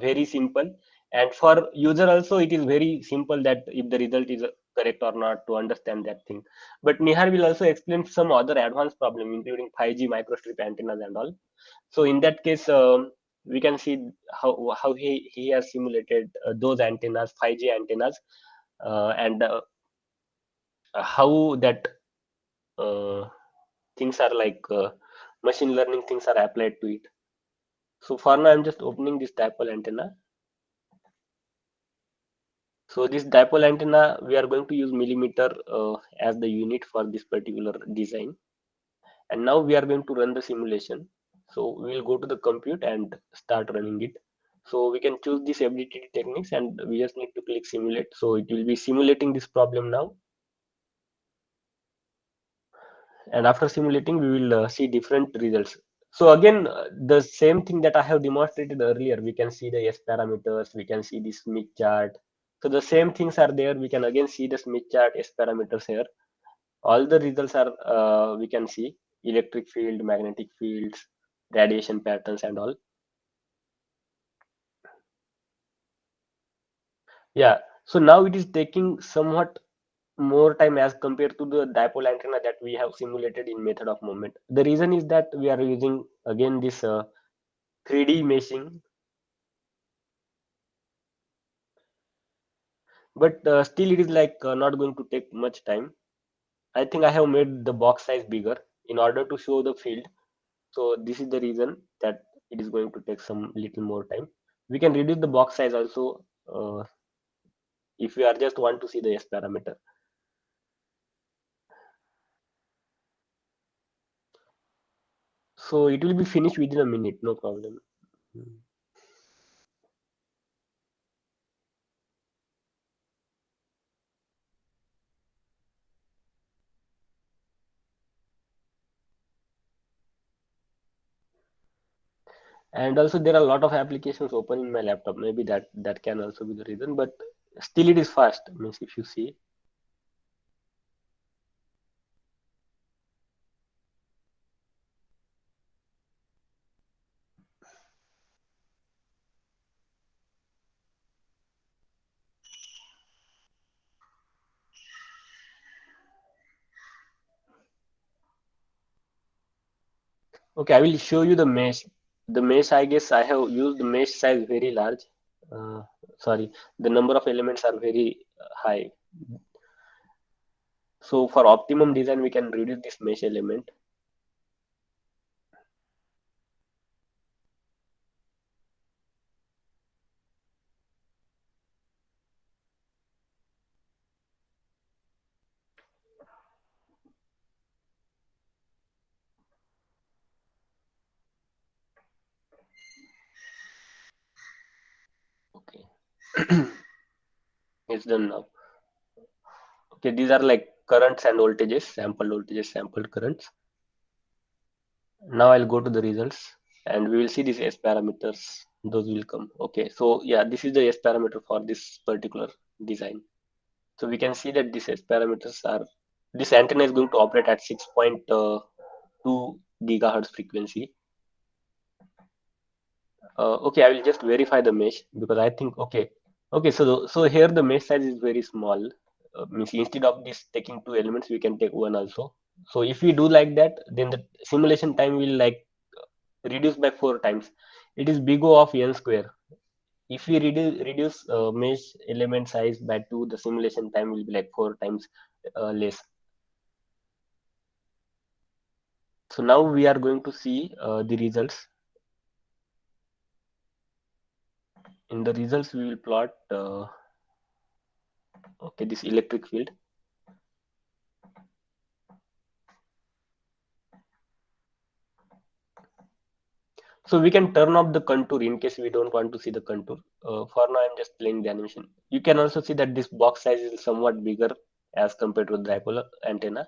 very simple, and for user also it is very simple that if the result is correct or not to understand that thing. But Nihar will also explain some other advanced problem including 5G microstrip antennas and all. So in that case, we can see how he has simulated those antennas, 5G antennas, and how that uh, things are like machine learning things are applied to it. So for now, I'm just opening this dipole antenna. So this dipole antenna, we are going to use millimeter as the unit for this particular design. And now we are going to run the simulation. So we will go to the compute and start running it. So we can choose this FDTD techniques and we just need to click simulate. So it will be simulating this problem now. And after simulating, we will see different results. So again, the same thing that I have demonstrated earlier, we can see the S parameters, we can see the Smith chart. So the same things are there. We can again see the Smith chart, S parameters here. All the results are we can see electric field, magnetic fields, radiation patterns and all. Yeah. So now it is taking somewhat more time as compared to the dipole antenna that we have simulated in method of moment. The reason is that we are using again this 3D meshing, but still it is like not going to take much time. I think I have made the box size bigger in order to show the field. So this is the reason that it is going to take some little more time. We can reduce the box size also if we are just want to see the S parameter. So it will be finished within a minute, no problem. Hmm. And also there are a lot of applications open in my laptop. Maybe that can also be the reason, but still it is fast. Means if you see. Okay, I will show you the mesh. The mesh, I guess I have used the mesh size very large. Uh, Sorry, the number of elements are very high. So for optimum design, we can reduce this mesh element. Okay, it's done now. Okay, these are like currents and voltages, sample voltages, sample currents. Now I'll go to the results and we will see these S parameters. Those will come. Okay, so yeah, this is the S parameter for this particular design. So we can see that these S parameters are, this antenna is going to operate at 6.2 gigahertz frequency. Okay, I will just verify the mesh because I think, okay, so here the mesh size is very small. Means instead of this taking two elements, we can take one also. So if we do like that, then the simulation time will like reduce by 4 times. It is big O of n square. If we reduce mesh element size by 2, the simulation time will be like 4 times less. So now we are going to see the results. In the results, we will plot okay, this electric field. So we can turn off the contour in case we don't want to see the contour. For now, I'm just playing the animation. You can also see that this box size is somewhat bigger as compared to the dipole antenna.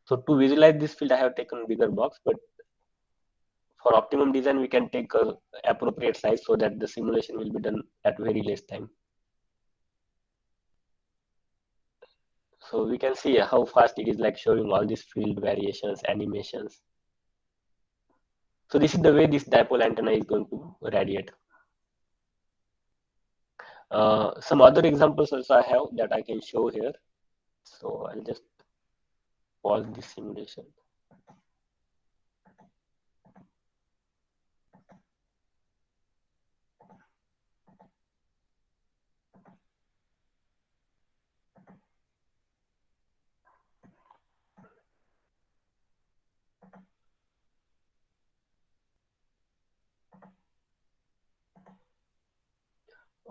So to visualize this field, I have taken bigger box, but for optimum design, we can take a appropriate size so that the simulation will be done at very less time. So we can see how fast it is like showing all these field variations, animations. So this is the way this dipole antenna is going to radiate. Some other examples also I have that I can show here. So I'll just pause this simulation.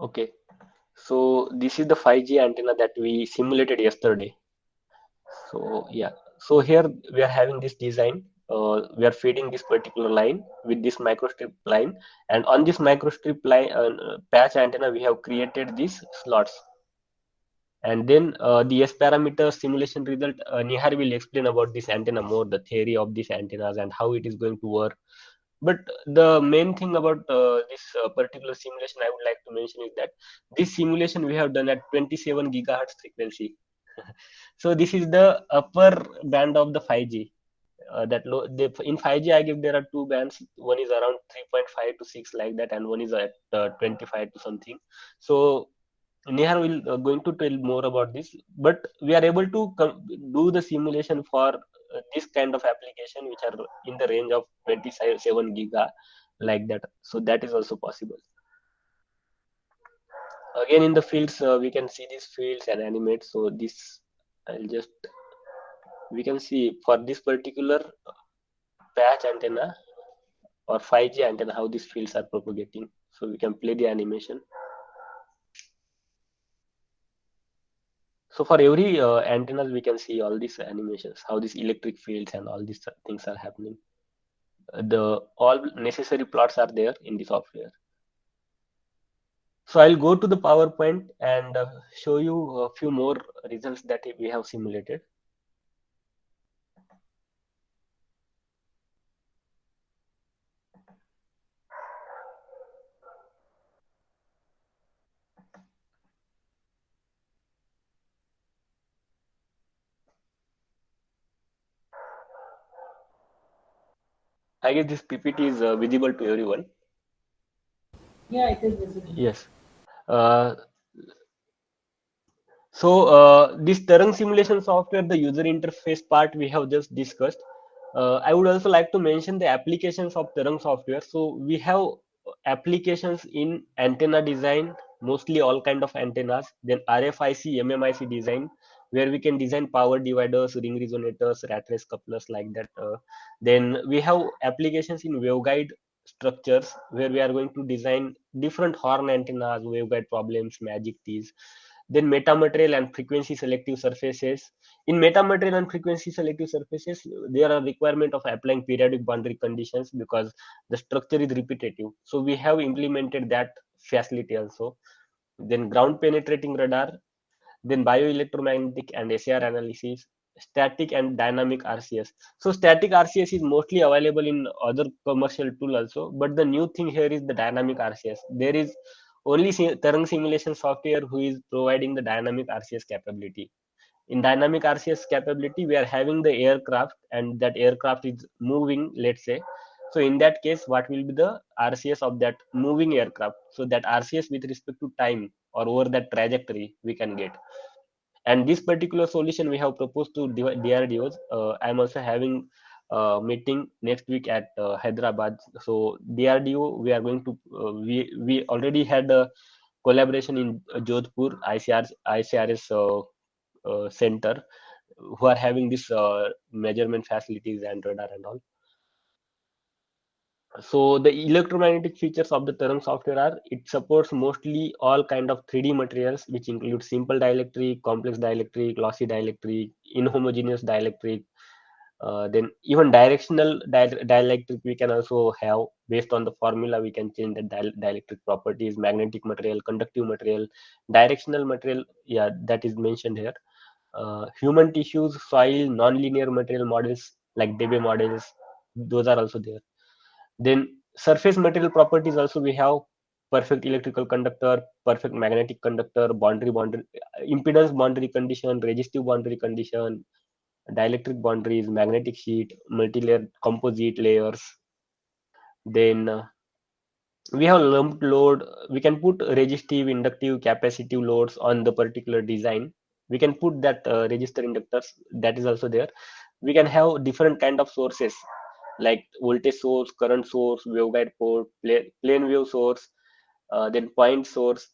Okay, so this is the 5G antenna that we simulated yesterday. So yeah, so here we are having this design. We are feeding this particular line with this microstrip line, and on this microstrip line patch antenna, we have created these slots. And then the S parameter simulation result, Nihar will explain about this antenna more, the theory of these antennas and how it is going to work. But the main thing about this particular simulation I would like to mention is that this simulation we have done at 27 gigahertz frequency. So this is the upper band of the 5G. In 5G, I give there are two bands. One is around 3.5 to 6 like that, and one is at 25 to something. So Nihar will going to tell more about this, but we are able to do the simulation for this kind of application which are in the range of 27 giga like that. So that is also possible. Again, in the fields, we can see these fields and animate. So this, I'll just, we can see for this particular patch antenna or 5G antenna, how these fields are propagating. So we can play the animation. So for every antennas, we can see all these animations, how these electric fields and all these things are happening. The all necessary plots are there in the software. So I'll go to the PowerPoint and show you a few more results that we have simulated. I guess this PPT is visible to everyone. Yeah, it is visible. Yes. Uh, So this Tarang simulation software, the user interface part we have just discussed. I would also like to mention the applications of Tarang software. So we have applications in antenna design, mostly all kind of antennas, then RFIC, MMIC design, where we can design power dividers, ring resonators, rat race couplers like that. Then we have applications in waveguide structures where we are going to design different horn antennas, waveguide problems, magic tees. Then metamaterial and frequency selective surfaces. In metamaterial and frequency selective surfaces, there are requirement of applying periodic boundary conditions because the structure is repetitive. So we have implemented that facility also. Then ground penetrating radar, then bioelectromagnetic and SAR analysis, static and dynamic RCS. So static RCS is mostly available in other commercial tool also, but the new thing here is the dynamic RCS. There is only Tarang simulation software who is providing the dynamic RCS capability. In dynamic RCS capability, we are having the aircraft and that aircraft is moving, let's say. So in that case, what will be the RCS of that moving aircraft? So that RCS with respect to time or over that trajectory we can get. And this particular solution we have proposed to DRDOs. I'm also having a meeting next week at Hyderabad. So DRDO, we are going to we already had a collaboration in Jodhpur ICRS center, who are having this measurement facilities and radar and all. So the electromagnetic features of the Tarang software are it supports mostly all kind of 3D materials, which include simple dielectric, complex dielectric, lossy dielectric, inhomogeneous dielectric. Then even directional dielectric we can also have based on the formula. We can change the dielectric properties, magnetic material, conductive material, directional material. Yeah, that is mentioned here. Human tissues, soil, non-linear material models like Debye models, those are also there. Then surface material properties also we have. perfect electrical conductor, perfect magnetic conductor, boundary, impedance boundary condition, resistive boundary condition, dielectric boundaries, magnetic sheet, multi-layer composite layers. Then we have lumped load. We can put resistive, inductive, capacitive loads on the particular design. We can put that resistor inductors, that is also there. We can have different kind of sources like voltage source, current source, waveguide port, plane wave source, then point source.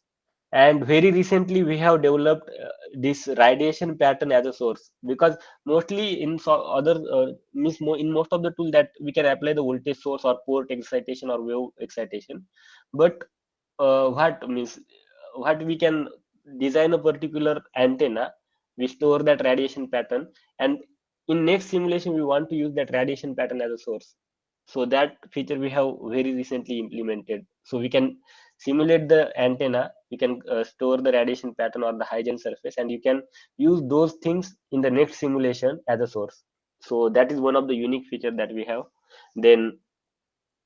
And very recently we have developed this radiation pattern as a source, because mostly in other in most of the tool that we can apply the voltage source or port excitation or wave excitation. But what we can design a particular antenna, we store that radiation pattern, and in next simulation we want to use that radiation pattern as a source. So that feature we have very recently implemented. So we can simulate the antenna, you can store the radiation pattern or the hygiene surface, and you can use those things in the next simulation as a source. So that is one of the unique feature that we have. Then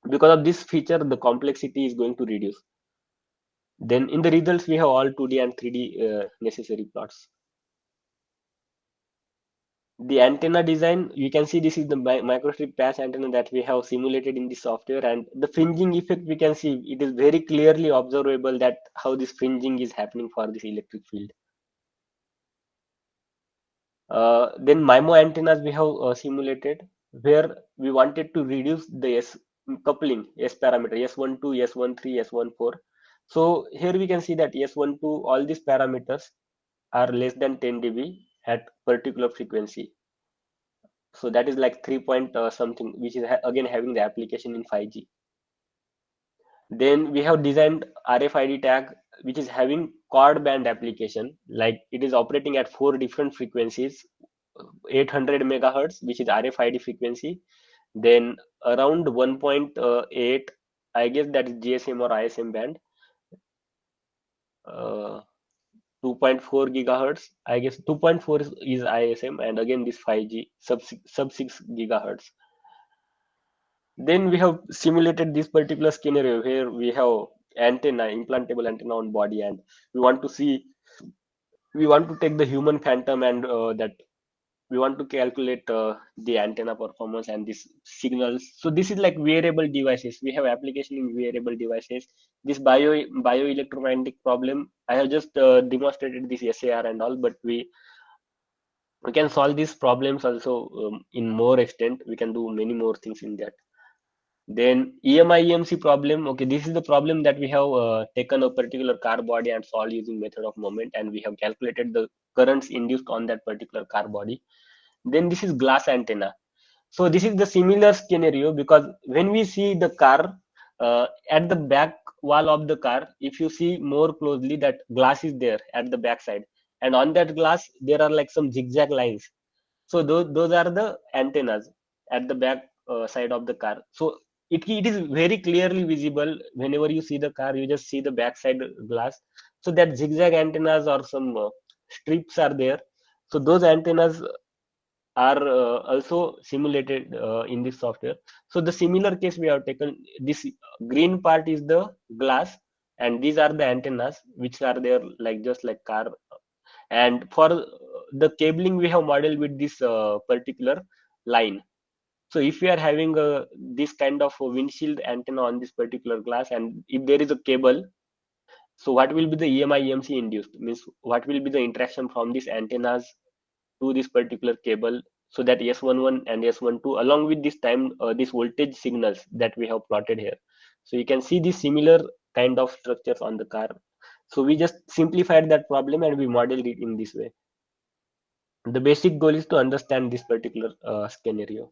because of this feature, the complexity is going to reduce. Then in the results we have all 2D and 3D necessary plots. The antenna design, you can see this is the microstrip patch antenna that we have simulated in the software, and the fringing effect we can see, it is very clearly observable that how this fringing is happening for this electric field. Then MIMO antennas we have simulated, where we wanted to reduce the coupling S parameter, S12, S13, S14. So here we can see that S12, all these parameters are less than 10 dB at particular frequency. So that is like 3 point something, which is again having the application in 5G. Then we have designed RFID tag, which is having quad band application, like it is operating at 4 different frequencies, 800 megahertz, which is RFID frequency, then around 1.8, I guess that is GSM or ISM band, uh, 2.4 gigahertz, I guess 2.4 is ISM, and again this 5G sub 6 gigahertz. Then we have simulated this particular scenario where we have antenna, implantable antenna on body, and we want to see, we want to take the human phantom, and that we want to calculate the antenna performance and this signals. So this is like wearable devices. We have application in wearable devices. This bioelectromagnetic problem, I have just demonstrated this SAR and all, but we can solve these problems also in more extent. We can do many more things in that. Then EMI EMC problem. Okay, this is the problem that we have taken a particular car body and solved using method of moment, and we have calculated the currents induced on that particular car body. Then this is glass antenna. So this is the similar scenario, because when we see the car at the back wall of the car, if you see more closely, that glass is there at the back side, and on that glass there are like some zigzag lines. So those are the antennas at the back side of the car. So it is very clearly visible whenever you see the car, you just see the back side glass. So that zigzag antennas or some strips are there. So those antennas are also simulated in this software. So the similar case we have taken, this green part is the glass, and these are the antennas which are there like just like car. And for the cabling we have modeled with this particular line. So if we are having this kind of a windshield antenna on this particular glass, and if there is a cable, so what will be the EMI EMC induced, means what will be the interaction from these antennas to this particular cable, so that S11 and S12 along with this time this voltage signals that we have plotted here. So you can see the similar kind of structures on the car. So we just simplified that problem and we modeled it in this way. The basic goal is to understand this particular scenario.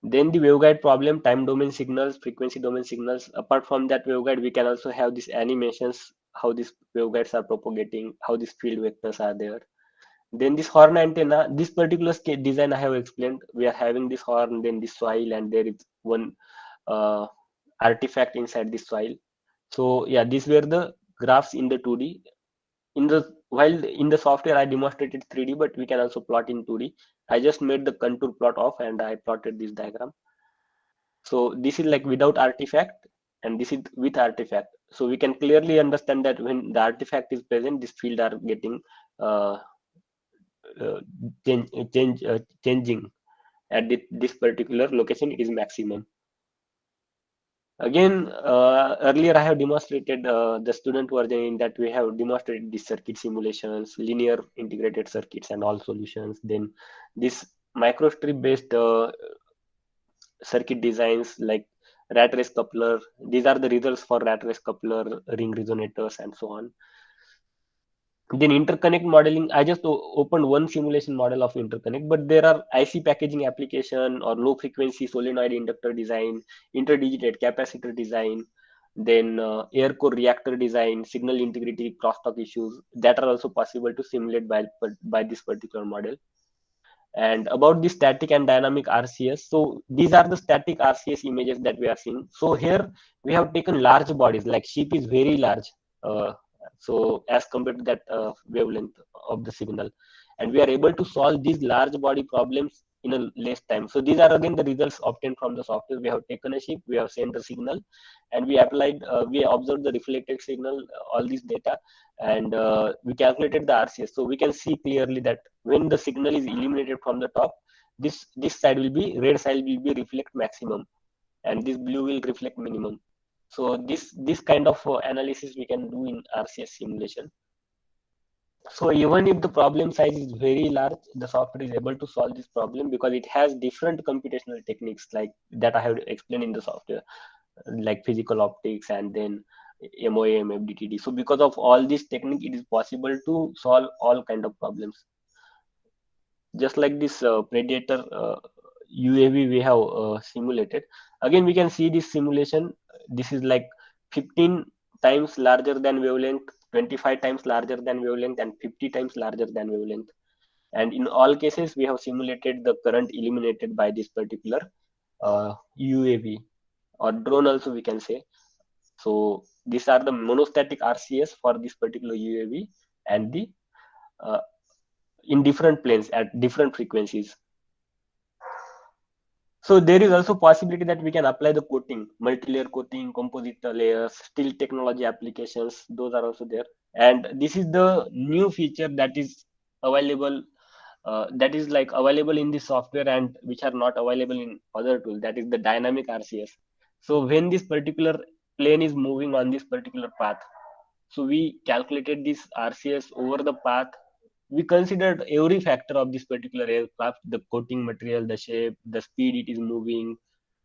Then the waveguide problem, time domain signals, frequency domain signals. Apart from that waveguide, we can also have these animations, how these waveguides are propagating, how these field vectors are there. Then this horn antenna, this particular design I have explained. We are having this horn, then this soil, and there is one artifact inside this soil. So yeah, these were the graphs in the 2D. While in the software I demonstrated 3D, but we can also plot in 2D. I just made the contour plot off and I plotted this diagram. So this is like without artifact. and this is with artifact. So we can clearly understand that when the artifact is present, this field are getting uh, uh, changing at this particular location. It is maximum. Again, earlier I have demonstrated the student version, in that we have demonstrated the circuit simulations, linear integrated circuits, and all solutions. Then this microstrip based circuit designs like rat race coupler. These are the results for rat race coupler, ring resonators, and so on. Then interconnect modeling, I just opened one simulation model of interconnect, but there are IC packaging application or low frequency solenoid inductor design, interdigitated capacitor design, then air core reactor design, signal integrity, crosstalk issues that are also possible to simulate by this particular model. And about the static and dynamic RCS, so these are the static RCS images that we are seeing. So here we have taken large bodies, like sheep is very large, so as compared to that wavelength of the signal, and we are able to solve these large body problems in a less time. So these are again the results obtained from the software. We have taken a sheep, we have sent the signal, and we observed the reflected signal, all this data, and we calculated the RCS. So we can see clearly that when the signal is eliminated from the top, this side will be, red side will be reflect maximum, and this blue will reflect minimum. So this kind of analysis we can do in RCS simulation. So even if the problem size is very large, the software is able to solve this problem because it has different computational techniques like that I have explained in the software, like physical optics and then MOAM, FDTD. So because of all this technique, it is possible to solve all kind of problems. Just like this Predator UAV we have simulated. Again, we can see this simulation. This is like 15 times larger than wavelength, 25 times larger than wavelength, and 50 times larger than wavelength. And in all cases, we have simulated the current eliminated by this particular UAV or drone also we can say. So these are the monostatic RCS for this particular UAV, and the uh, in different planes at different frequencies. So there is also possibility that we can apply the coating, multi-layer coating, composite layers, steel technology applications. Those are also there. And this is the new feature that is available, that is like available in the software and which are not available in other tools. That is the dynamic RCS. So when this particular plane is moving on this particular path, so we calculated this RCS over the path. We considered every factor of this particular aircraft, the coating material, the shape, the speed it is moving,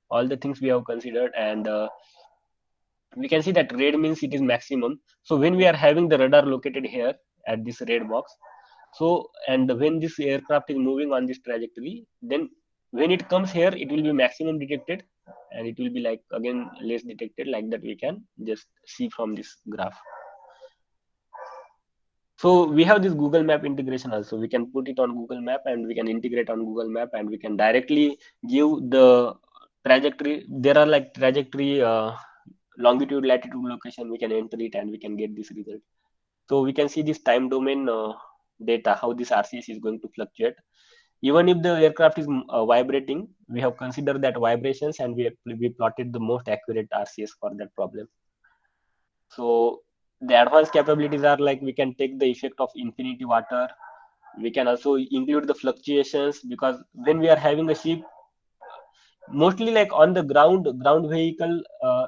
all the things we have considered. And we can see that red means it is maximum. So when we are having the radar located here at this red box, so and when this aircraft is moving on this trajectory, then when it comes here, it will be maximum detected, and it will be like again less detected, like that we can just see from this graph. So we have this Google Map integration also. We can put it on Google Map and we can integrate on Google Map, and we can directly give the trajectory. There are like trajectory, longitude, latitude, location. We can enter it and we can get this result. So we can see this time domain data, how this RCS is going to fluctuate. Even if the aircraft is vibrating, we have considered that vibrations, and we plotted the most accurate RCS for that problem. So the advanced capabilities are like we can take the effect of infinity water. We can also include the fluctuations, because when we are having a ship, mostly like on the ground vehicle,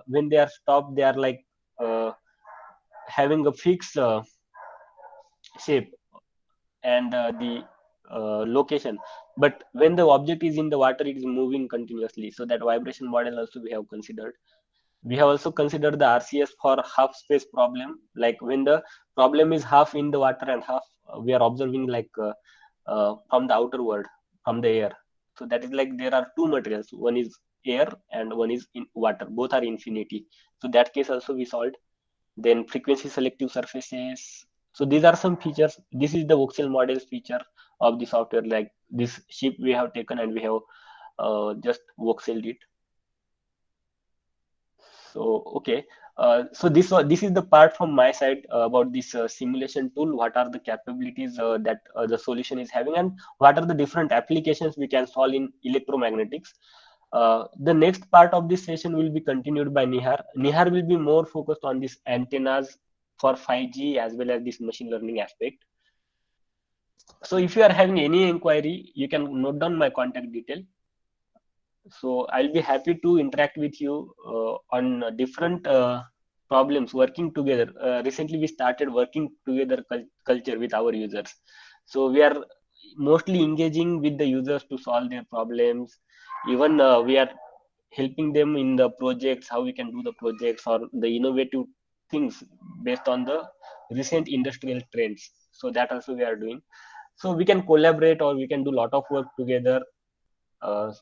when they are stopped, they are like uh, having a fixed shape and the location. But when the object is in the water, it is moving continuously. So that vibration model also we have considered. We have also considered the RCS for half space problem, like when the problem is half in the water and half we are observing like from the outer world, from the air. So that is like there are two materials, one is air and one is in water, both are infinity. So that case also we solved. Then frequency selective surfaces. So these are some features. This is the voxel models feature of the software, like this ship we have taken and we have just voxeled it. So okay, so this is the part from my side about this simulation tool. What are the capabilities that the solution is having, and what are the different applications we can solve in electromagnetics. The next part of this session will be continued by Nihar. Nihar will be more focused on this antennas for 5G as well as this machine learning aspect. So if you are having any inquiry, you can note down my contact detail. So I'll be happy to interact with you on different problems working together. Recently, we started working together culture with our users. So we are mostly engaging with the users to solve their problems. Even we are helping them in the projects, how we can do the projects or the innovative things based on the recent industrial trends. So that also we are doing. So we can collaborate or we can do a lot of work together. Uh,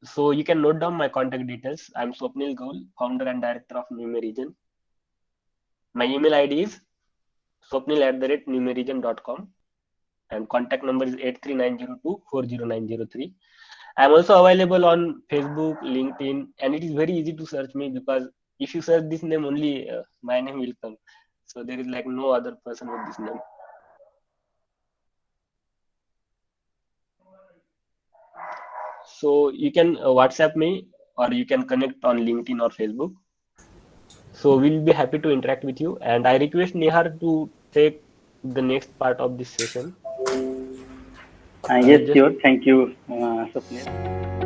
so you can note down my contact details. I'm Swapnil Gaul, founder and director of Numerigen. My email ID is swapnil@numerigen.com and contact number is 83902 I'm also available on Facebook, LinkedIn, and it is very easy to search me because if you search this name only, my name will come. So there is like no other person with this name. So you can WhatsApp me or you can connect on LinkedIn or Facebook. So we'll be happy to interact with you. And I request Nihar to take the next part of this session. Yes, Just sure. Thank you, Swapnil.